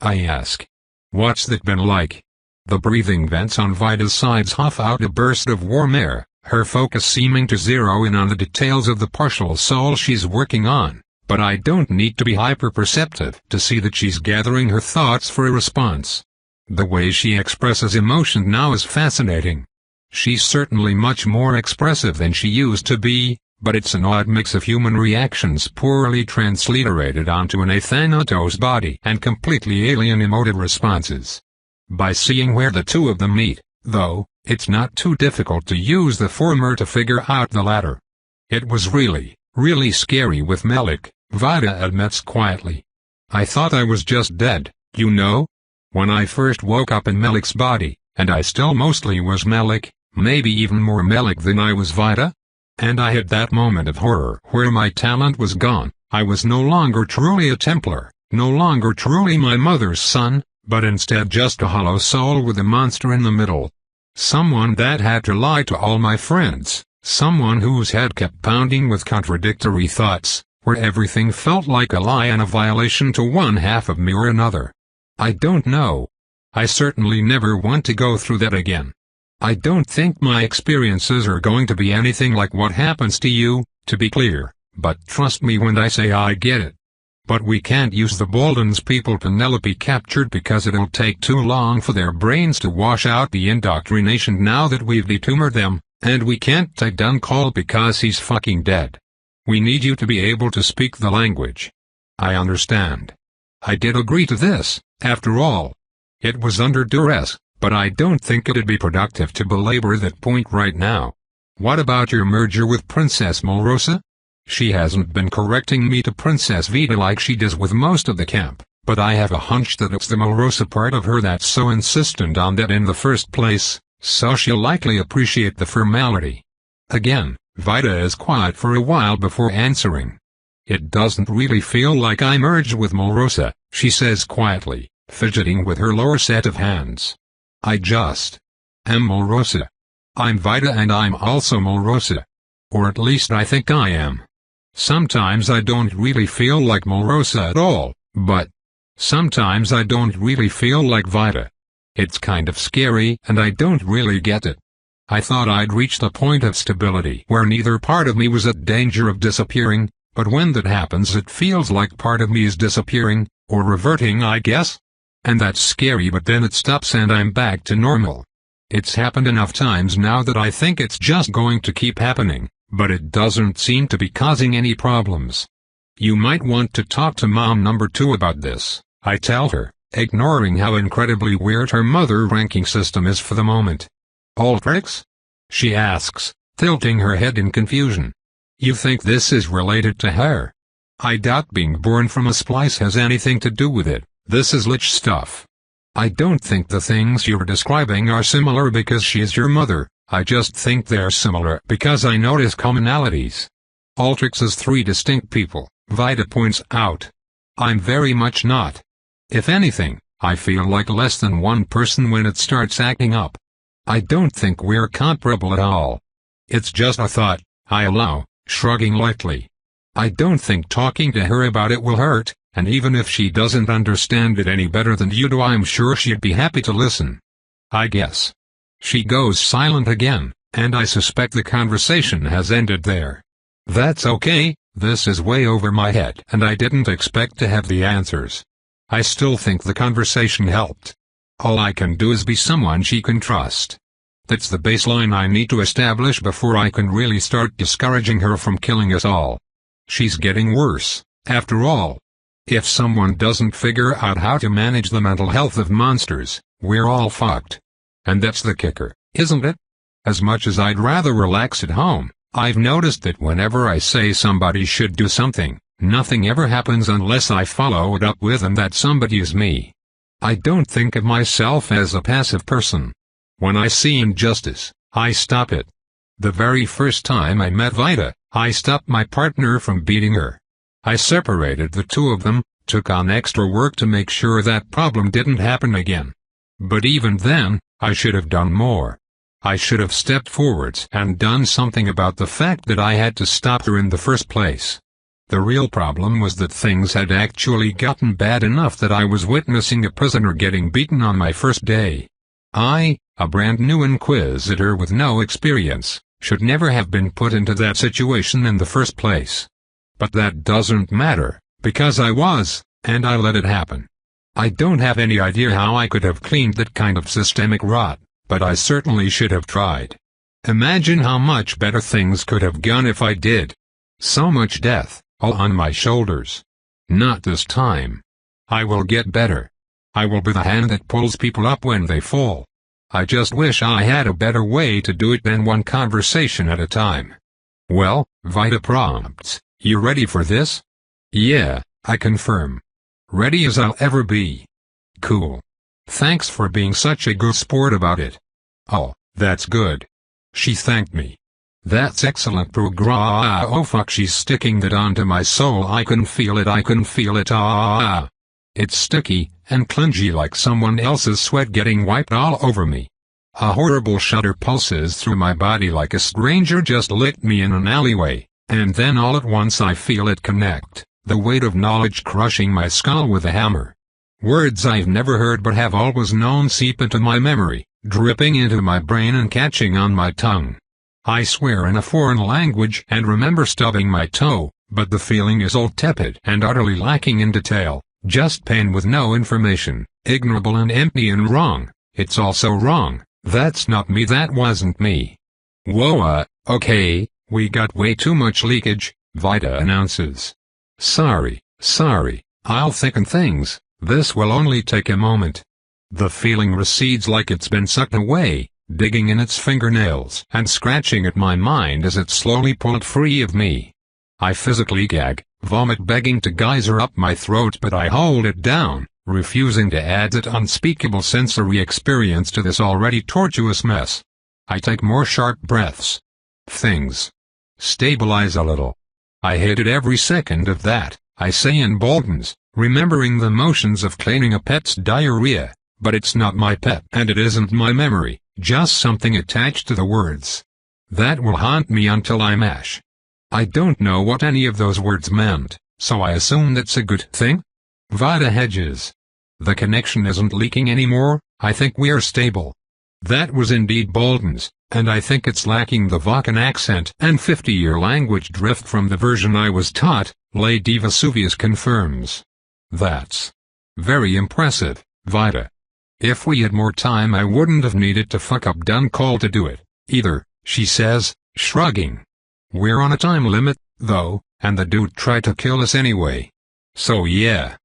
I ask. What's that been like? The breathing vents on Vita's sides huff out a burst of warm air, her focus seeming to zero in on the details of the partial soul she's working on. But I don't need to be hyper-perceptive to see that she's gathering her thoughts for a response. The way she expresses emotion now is fascinating. She's certainly much more expressive than she used to be, but it's an odd mix of human reactions poorly transliterated onto an Thanatos body and completely alien emotive responses. By seeing where the two of them meet, though, it's not too difficult to use the former to figure out the latter. It was really scary with Melik, Vida admits quietly. I thought I was just dead, you know? When I first woke up in Melik's body, and I still mostly was Melik, maybe even more Melik than I was Vida? And I had that moment of horror where my talent was gone. I was no longer truly a Templar, no longer truly my mother's son, but instead just a hollow soul with a monster in the middle. Someone that had to lie to all my friends, someone whose head kept pounding with contradictory thoughts, where everything felt like a lie and a violation to one half of me or another. I don't know. I certainly never want to go through that again. I don't think my experiences are going to be anything like what happens to you, to be clear, but trust me when I say I get it. But we can't use the Bolden's people Penelope captured because it'll take too long for their brains to wash out the indoctrination now that we've detumored them, and we can't take Duncall because he's fucking dead. We need you to be able to speak the language. I understand. I did agree to this, after all. It was under duress, but I don't think it'd be productive to belabor that point right now. What about your merger with Princess Malrosa? She hasn't been correcting me to Princess Vida like she does with most of the camp, but I have a hunch that it's the Malrosa part of her that's so insistent on that in the first place, so she'll likely appreciate the formality. Again, Vida is quiet for a while before answering. It doesn't really feel like I merged with Malrosa, she says quietly, fidgeting with her lower set of hands. I just am Malrosa. I'm Vida and I'm also Malrosa. Or at least I think I am. Sometimes I don't really feel like Malrosa at all, but sometimes I don't really feel like Vida. It's kind of scary and I don't really get it. I thought I'd reached a point of stability where neither part of me was at danger of disappearing, but when that happens it feels like part of me is disappearing, or reverting I guess. And that's scary, but then it stops and I'm back to normal. It's happened enough times now that I think it's just going to keep happening, but it doesn't seem to be causing any problems. You might want to talk to Mom number 2 about this, I tell her, ignoring how incredibly weird her mother ranking system is for the moment. Altrix? She asks, tilting her head in confusion. You think this is related to her? I doubt being born from a splice has anything to do with it. This is lich stuff. I don't think the things you're describing are similar because she is your mother, I just think they're similar because I notice commonalities. Altrix is 3 distinct people, Vida points out. I'm very much not. If anything, I feel like less than one person when it starts acting up. I don't think we're comparable at all. It's just a thought, I allow, shrugging lightly. I don't think talking to her about it will hurt. And even if she doesn't understand it any better than you do, I'm sure she'd be happy to listen. I guess. She goes silent again, and I suspect the conversation has ended there. That's okay, this is way over my head and I didn't expect to have the answers. I still think the conversation helped. All I can do is be someone she can trust. That's the baseline I need to establish before I can really start discouraging her from killing us all. She's getting worse, after all. If someone doesn't figure out how to manage the mental health of monsters, we're all fucked. And that's the kicker, isn't it? As much as I'd rather relax at home, I've noticed that whenever I say somebody should do something, nothing ever happens unless I follow it up with and that somebody is me. I don't think of myself as a passive person. When I see injustice, I stop it. The very first time I met Vida, I stopped my partner from beating her. I separated the two of them, took on extra work to make sure that problem didn't happen again. But even then, I should have done more. I should have stepped forwards and done something about the fact that I had to stop her in the first place. The real problem was that things had actually gotten bad enough that I was witnessing a prisoner getting beaten on my first day. I, a brand new inquisitor with no experience, should never have been put into that situation in the first place. But that doesn't matter, because I was, and I let it happen. I don't have any idea how I could have cleaned that kind of systemic rot, but I certainly should have tried. Imagine how much better things could have gone if I did. So much death, all on my shoulders. Not this time. I will get better. I will be the hand that pulls people up when they fall. I just wish I had a better way to do it than one conversation at a time. Well, Vita prompts, you ready for this? Yeah, I confirm. Ready as I'll ever be. Cool. Thanks for being such a good sport about it. Oh, that's good. She thanked me. That's excellent progress. Oh fuck, she's sticking that onto my soul. I can feel it, I can feel it. It's sticky and clingy like someone else's sweat getting wiped all over me. A horrible shudder pulses through my body like a stranger just licked me in an alleyway, and then all at once I feel it connect, the weight of knowledge crushing my skull with a hammer. Words I've never heard but have always known seep into my memory, dripping into my brain and catching on my tongue. I swear in a foreign language and remember stubbing my toe, but the feeling is all tepid and utterly lacking in detail, just pain with no information, ignorable and empty and wrong. It's also wrong. That's not me, that wasn't me. Whoa, okay, we got way too much leakage, Vita announces. Sorry, I'll thicken things, this will only take a moment. The feeling recedes like it's been sucked away, digging in its fingernails and scratching at my mind as it's slowly pulled free of me. I physically gag, vomit begging to geyser up my throat, but I hold it down, refusing to add that unspeakable sensory experience to this already tortuous mess. I take more sharp breaths. Things stabilize a little. I hated every second of that, I say in Bolton's, remembering the motions of cleaning a pet's diarrhea, but it's not my pet and it isn't my memory, just something attached to the words. That will haunt me until I mash. I don't know what any of those words meant, so I assume that's a good thing? Vita hedges. The connection isn't leaking anymore, I think we're stable. That was indeed Bolton's, and I think it's lacking the Vacan accent and 50-year language drift from the version I was taught, Lady Vesuvius confirms. That's very impressive, Vita. If we had more time I wouldn't have needed to fuck up done call to do it, either, she says, shrugging. We're on a time limit, though, and the dude tried to kill us anyway. So yeah.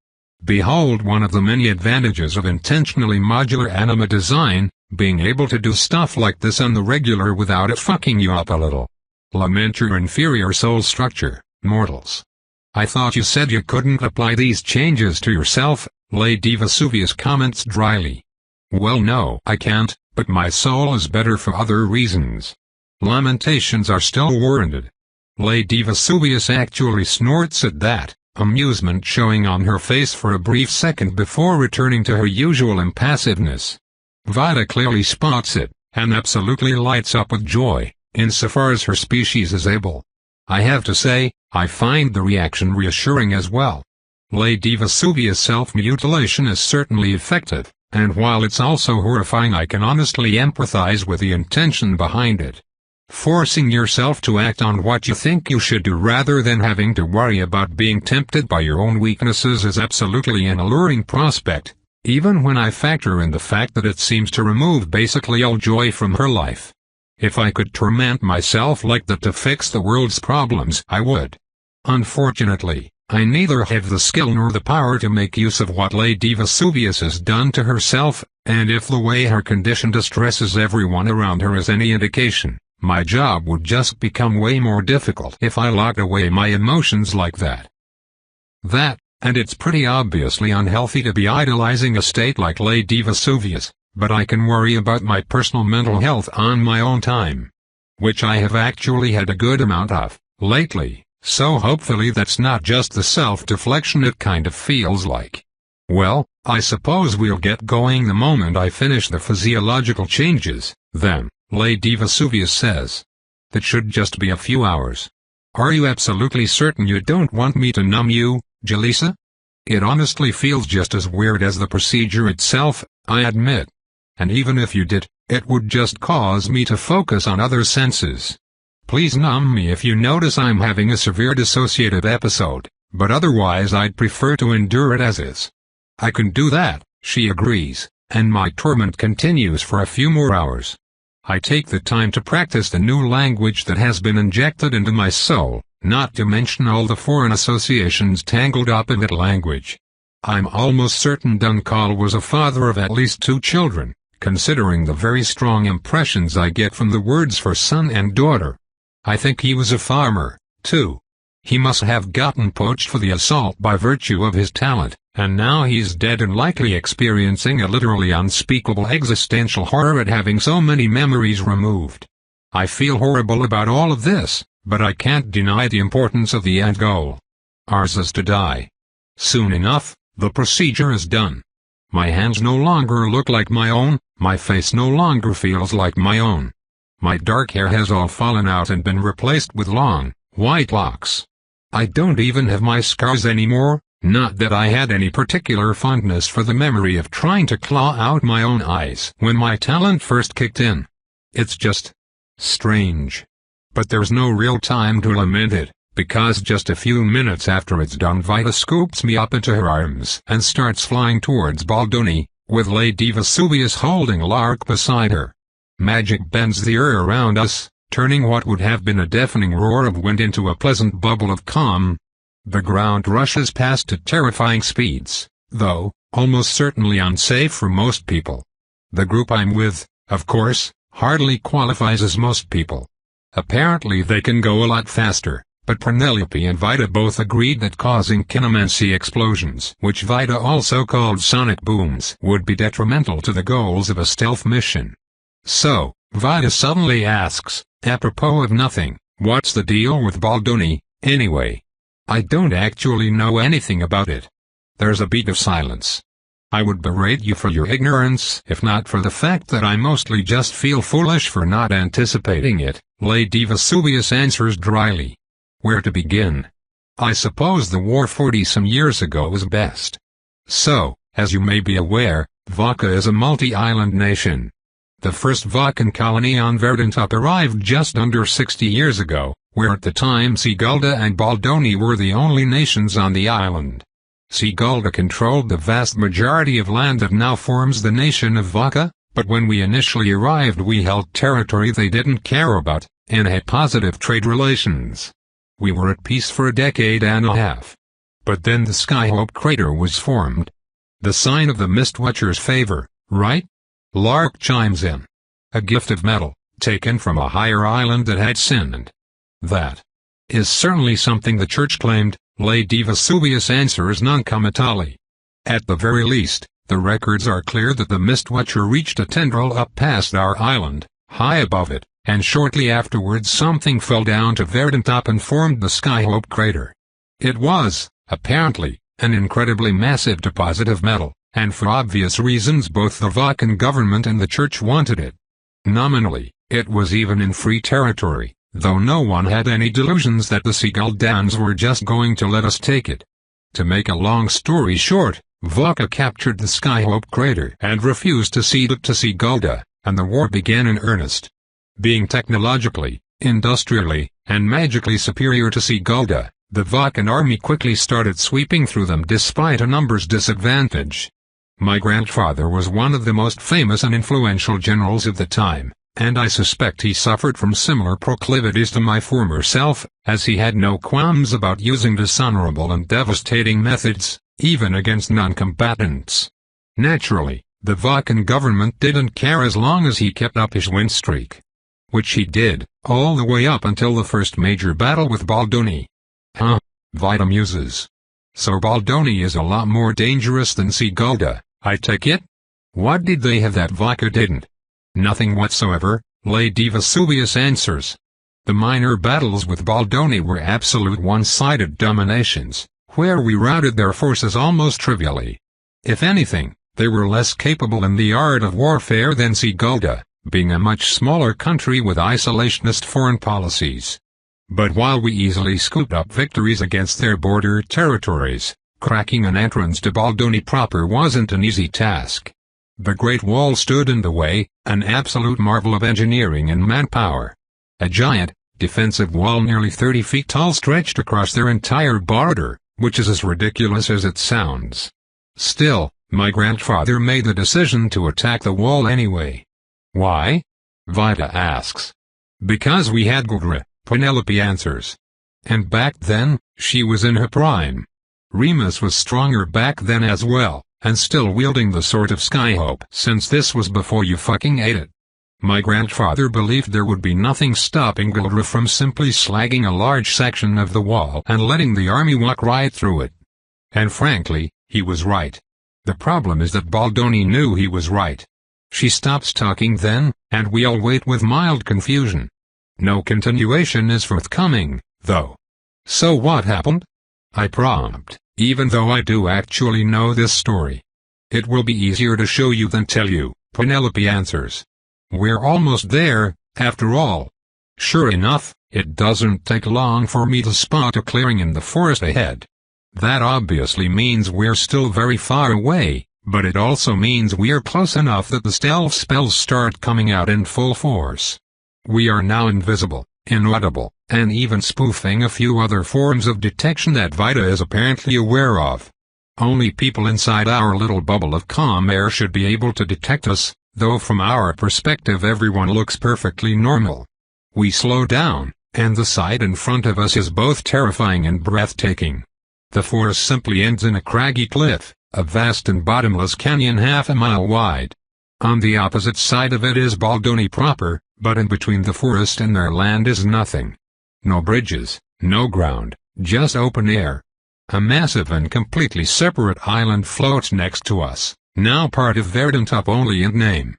Behold one of the many advantages of intentionally modular anime design, being able to do stuff like this on the regular without it fucking you up a little. Lament your inferior soul structure, mortals. I thought you said you couldn't apply these changes to yourself, Lady Vesuvius comments dryly. Well no, I can't, but my soul is better for other reasons. Lamentations are still warranted. Lady Vesuvius actually snorts at that, amusement showing on her face for a brief second before returning to her usual impassiveness. Vita clearly spots it, and absolutely lights up with joy, insofar as her species is able. I have to say, I find the reaction reassuring as well. Lady Vesuvius' self-mutilation is certainly effective, and while it's also horrifying I can honestly empathize with the intention behind it. Forcing yourself to act on what you think you should do rather than having to worry about being tempted by your own weaknesses is absolutely an alluring prospect, even when I factor in the fact that it seems to remove basically all joy from her life. If I could torment myself like that to fix the world's problems, I would. Unfortunately, I neither have the skill nor the power to make use of what Lady Vesuvius has done to herself, and if the way her condition distresses everyone around her is any indication, my job would just become way more difficult if I locked away my emotions like that. And it's pretty obviously unhealthy to be idolizing a state like Lady Vesuvius, but I can worry about my personal mental health on my own time. Which I have actually had a good amount of, lately, so hopefully that's not just the self-deflection it kind of feels like. Well, I suppose we'll get going the moment I finish the physiological changes, then. Lady Vesuvius says. That should just be a few hours. Are you absolutely certain you don't want me to numb you, Jalisa? It honestly feels just as weird as the procedure itself, I admit. And even if you did, it would just cause me to focus on other senses. Please numb me if you notice I'm having a severe dissociative episode, but otherwise I'd prefer to endure it as is. I can do that, she agrees, and my torment continues for a few more hours. I take the time to practice the new language that has been injected into my soul, not to mention all the foreign associations tangled up in that language. I'm almost certain Dunkal was a father of at least 2 children, considering the very strong impressions I get from the words for son and daughter. I think he was a farmer, too. He must have gotten poached for the assault by virtue of his talent, and now he's dead and likely experiencing a literally unspeakable existential horror at having so many memories removed. I feel horrible about all of this, but I can't deny the importance of the end goal. Ours is to die. Soon enough, the procedure is done. My hands no longer look like my own, my face no longer feels like my own. My dark hair has all fallen out and been replaced with long, white locks. I don't even have my scars anymore, not that I had any particular fondness for the memory of trying to claw out my own eyes when my talent first kicked in. It's just strange. But there's no real time to lament it, because just a few minutes after it's done Vita scoops me up into her arms and starts flying towards Baldoni, with Lady Vesuvius holding Lark beside her. Magic bends the air around us, turning what would have been a deafening roar of wind into a pleasant bubble of calm. The ground rushes past at terrifying speeds, though, almost certainly unsafe for most people. The group I'm with, of course, hardly qualifies as most people. Apparently they can go a lot faster, but Penelope and Vita both agreed that causing kinemancey explosions, which Vita also called sonic booms, would be detrimental to the goals of a stealth mission. So, Vita suddenly asks, apropos of nothing, what's the deal with Baldoni, anyway? I don't actually know anything about it. There's a beat of silence. I would berate you for your ignorance if not for the fact that I mostly just feel foolish for not anticipating it, Lady Vesuvius answers dryly. Where to begin? I suppose the war 40-some years ago was best. So, as you may be aware, Vaca is a multi-island nation. The first Vacan colony on Verdantop arrived just under 60 years ago, where at the time Sigulda and Baldoni were the only nations on the island. Sigulda controlled the vast majority of land that now forms the nation of Vaca, but when we initially arrived we held territory they didn't care about, and had positive trade relations. We were at peace for a decade and a half. But then the Skyhope crater was formed. The sign of the Mistwatcher's favor, right? Lark chimes in. A gift of metal, taken from a higher island that had sinned. That is certainly something the church claimed, Lady Vesuvius answers non-committally. At the very least, the records are clear that the Mistwatcher reached a tendril up past our island, high above it, and shortly afterwards something fell down to Verdantop and formed the Skyhope crater. It was, apparently, an incredibly massive deposit of metal, and for obvious reasons both the Vacan government and the church wanted it. Nominally, it was even in free territory, though no one had any delusions that the Siguldans were just going to let us take it. To make a long story short, Vaca captured the Skyhope crater and refused to cede it to Sigulda, and the war began in earnest. Being technologically, industrially, and magically superior to Sigulda, the Vacan army quickly started sweeping through them despite a numbers disadvantage. My grandfather was one of the most famous and influential generals of the time, and I suspect he suffered from similar proclivities to my former self, as he had no qualms about using dishonorable and devastating methods, even against non-combatants. Naturally, the Vacan government didn't care as long as he kept up his win streak. Which he did, all the way up until the first major battle with Baldoni. Huh, Vita muses. So Baldoni is a lot more dangerous than Sigulda, I take it? What did they have that Vaca didn't? Nothing whatsoever, Lady Vesuvius answers. The minor battles with Baldoni were absolute one-sided dominations, where we routed their forces almost trivially. If anything, they were less capable in the art of warfare than Sigulda, being a much smaller country with isolationist foreign policies. But while we easily scooped up victories against their border territories, cracking an entrance to Baldoni proper wasn't an easy task. The Great Wall stood in the way, an absolute marvel of engineering and manpower. A giant, defensive wall nearly 30 feet tall stretched across their entire border, which is as ridiculous as it sounds. Still, my grandfather made the decision to attack the wall anyway. Why? Vida asks. Because we had Vigor, Penelope answers. And back then, she was in her prime. Remus was stronger back then as well, and still wielding the sword of Skyhope since this was before you fucking ate it. My grandfather believed there would be nothing stopping Vigor from simply slagging a large section of the wall and letting the army walk right through it. And frankly, he was right. The problem is that Baldoni knew he was right. She stops talking then, and we all wait with mild confusion. No continuation is forthcoming, though. So what happened? I prompt, even though I do actually know this story. It will be easier to show you than tell you, Penelope answers. We're almost there, after all. Sure enough, it doesn't take long for me to spot a clearing in the forest ahead. That obviously means we're still very far away, but it also means we're close enough that the stealth spells start coming out in full force. We are now invisible, inaudible, and even spoofing a few other forms of detection that Vida is apparently aware of. Only people inside our little bubble of calm air should be able to detect us, though from our perspective everyone looks perfectly normal. We slow down, and the sight in front of us is both terrifying and breathtaking. The forest simply ends in a craggy cliff, a vast and bottomless canyon half a mile wide. On the opposite side of it is Baldoni proper, but in between the forest and their land is nothing. No bridges, no ground, just open air. A massive and completely separate island floats next to us, now part of Verdantop only in name.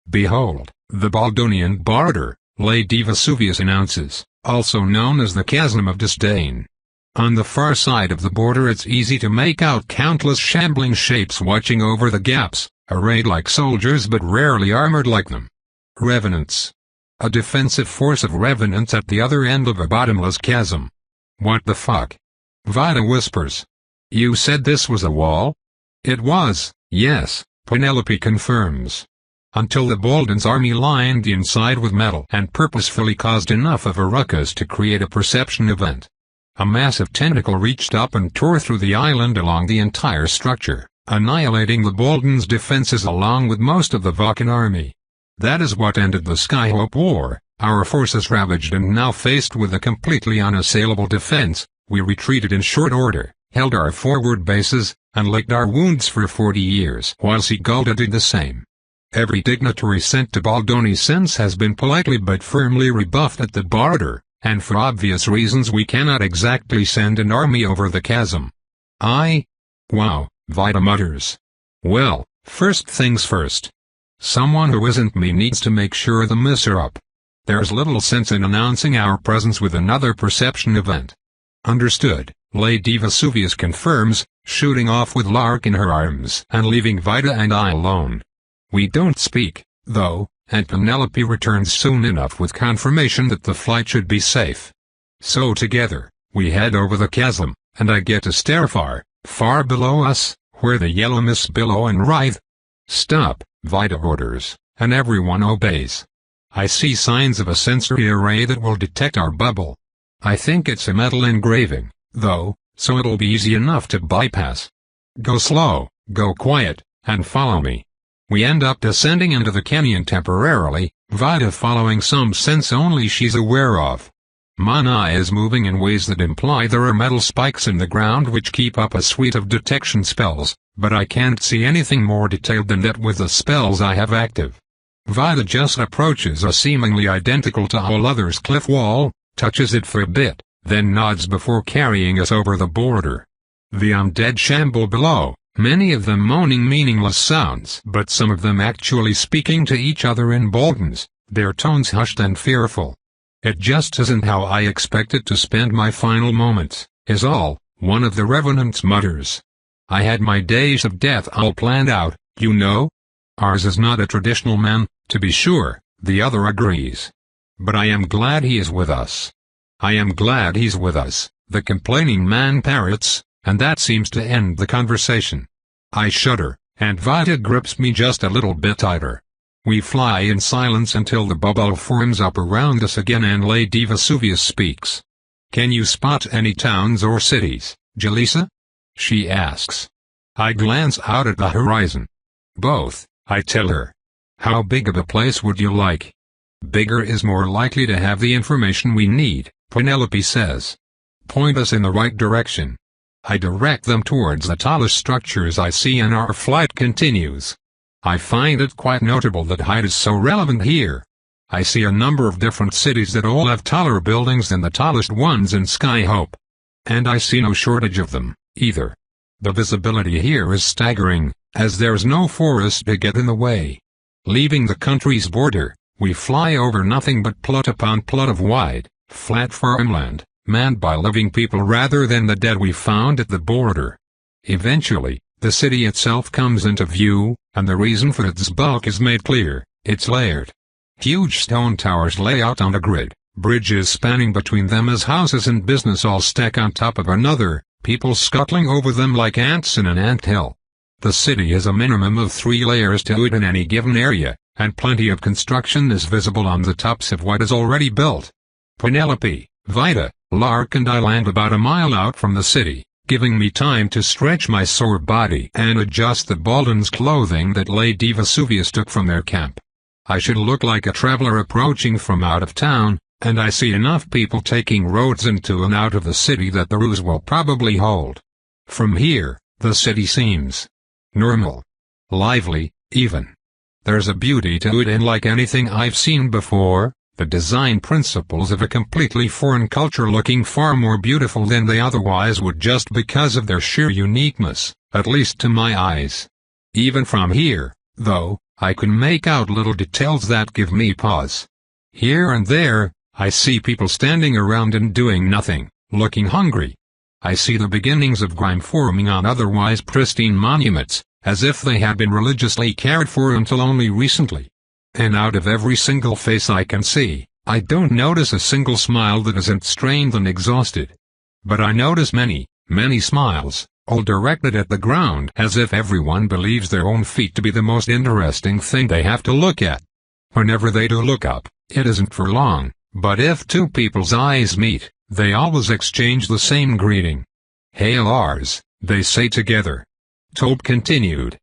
Behold, the Baldonian border, Lady Vesuvius announces, also known as the Chasm of Disdain. On the far side of the border it's easy to make out countless shambling shapes watching over the gaps, arrayed like soldiers but rarely armored like them. Revenants. A defensive force of revenants at the other end of a bottomless chasm. What the fuck? Vida whispers. You said this was a wall? It was, yes, Penelope confirms. Until the Bolden's army lined the inside with metal and purposefully caused enough of a ruckus to create a perception event. A massive tentacle reached up and tore through the island along the entire structure, annihilating the Bolden's defenses along with most of the Vulcan army. That is what ended the Skyhope War. Our forces ravaged and now faced with a completely unassailable defense, we retreated in short order, held our forward bases, and licked our wounds for 40 years while Sigulda did the same. Every dignitary sent to Baldoni since has been politely but firmly rebuffed at the border, and for obvious reasons we cannot exactly send an army over the chasm. Wow, Vida mutters. Well, first things first. Someone who isn't me needs to make sure the myths are up. There's little sense in announcing our presence with another perception event. Understood, Lady Vesuvius confirms, shooting off with Lark in her arms and leaving Vida and I alone. We don't speak, though, and Penelope returns soon enough with confirmation that the flight should be safe. So together, we head over the chasm, and I get to stare far, far below us, where the yellow mists billow and writhe. Stop, Vida orders, and everyone obeys. I see signs of a sensory array that will detect our bubble. I think it's a metal engraving, though, so it'll be easy enough to bypass. Go slow, go quiet, and follow me. We end up descending into the canyon temporarily, Vida following some sense only she's aware of. Mana is moving in ways that imply there are metal spikes in the ground which keep up a suite of detection spells, but I can't see anything more detailed than that with the spells I have active. Vida just approaches a seemingly identical to all others cliff wall, touches it for a bit, then nods before carrying us over the border. The undead shamble below, many of them moaning meaningless sounds but some of them actually speaking to each other in Baldens, their tones hushed and fearful. It just isn't how I expected to spend my final moments, is all, one of the revenants mutters. I had my days of death all planned out, you know? Ours is not a traditional man, to be sure, the other agrees. But I am glad he is with us. I am glad he's with us, the complaining man parrots, and that seems to end the conversation. I shudder, and Vida grips me just a little bit tighter. We fly in silence until the bubble forms up around us again and Lady Vesuvius speaks. Can you spot any towns or cities, Jalisa? She asks. I glance out at the horizon. Both, I tell her. How big of a place would you like? Vigor is more likely to have the information we need, Penelope says. Point us in the right direction. I direct them towards the tallest structures I see, and our flight continues. I find it quite notable that height is so relevant here. I see a number of different cities that all have taller buildings than the tallest ones in Skyhope. And I see no shortage of them, either. The visibility here is staggering, as there's no forest to get in the way. Leaving the country's border, we fly over nothing but plot upon plot of wide, flat farmland, manned by living people rather than the dead we found at the border. Eventually, the city itself comes into view, and the reason for its bulk is made clear. It's layered. Huge stone towers lay out on a grid, bridges spanning between them as houses and business all stack on top of another, people scuttling over them like ants in an anthill. The city has a minimum of 3 layers to it in any given area, and plenty of construction is visible on the tops of what is already built. Penelope, Vida, Lark and I land about a mile out from the city, giving me time to stretch my sore body and adjust the Balden's clothing that Lady Vesuvius took from their camp. I should look like a traveler approaching from out of town, and I see enough people taking roads into and out of the city that the ruse will probably hold. From here, the city seems normal, lively, even. There's a beauty to it, and like anything I've seen before, the design principles of a completely foreign culture looking far more beautiful than they otherwise would just because of their sheer uniqueness, at least to my eyes. Even from here, though, I can make out little details that give me pause. Here and there, I see people standing around and doing nothing, looking hungry. I see the beginnings of grime forming on otherwise pristine monuments, as if they had been religiously cared for until only recently. And out of every single face I can see, I don't notice a single smile that isn't strained and exhausted. But I notice many, many smiles, all directed at the ground, as if everyone believes their own feet to be the most interesting thing they have to look at. Whenever they do look up, it isn't for long, but if two people's eyes meet, they always exchange the same greeting. "Hail Ars," they say together. Tope continued,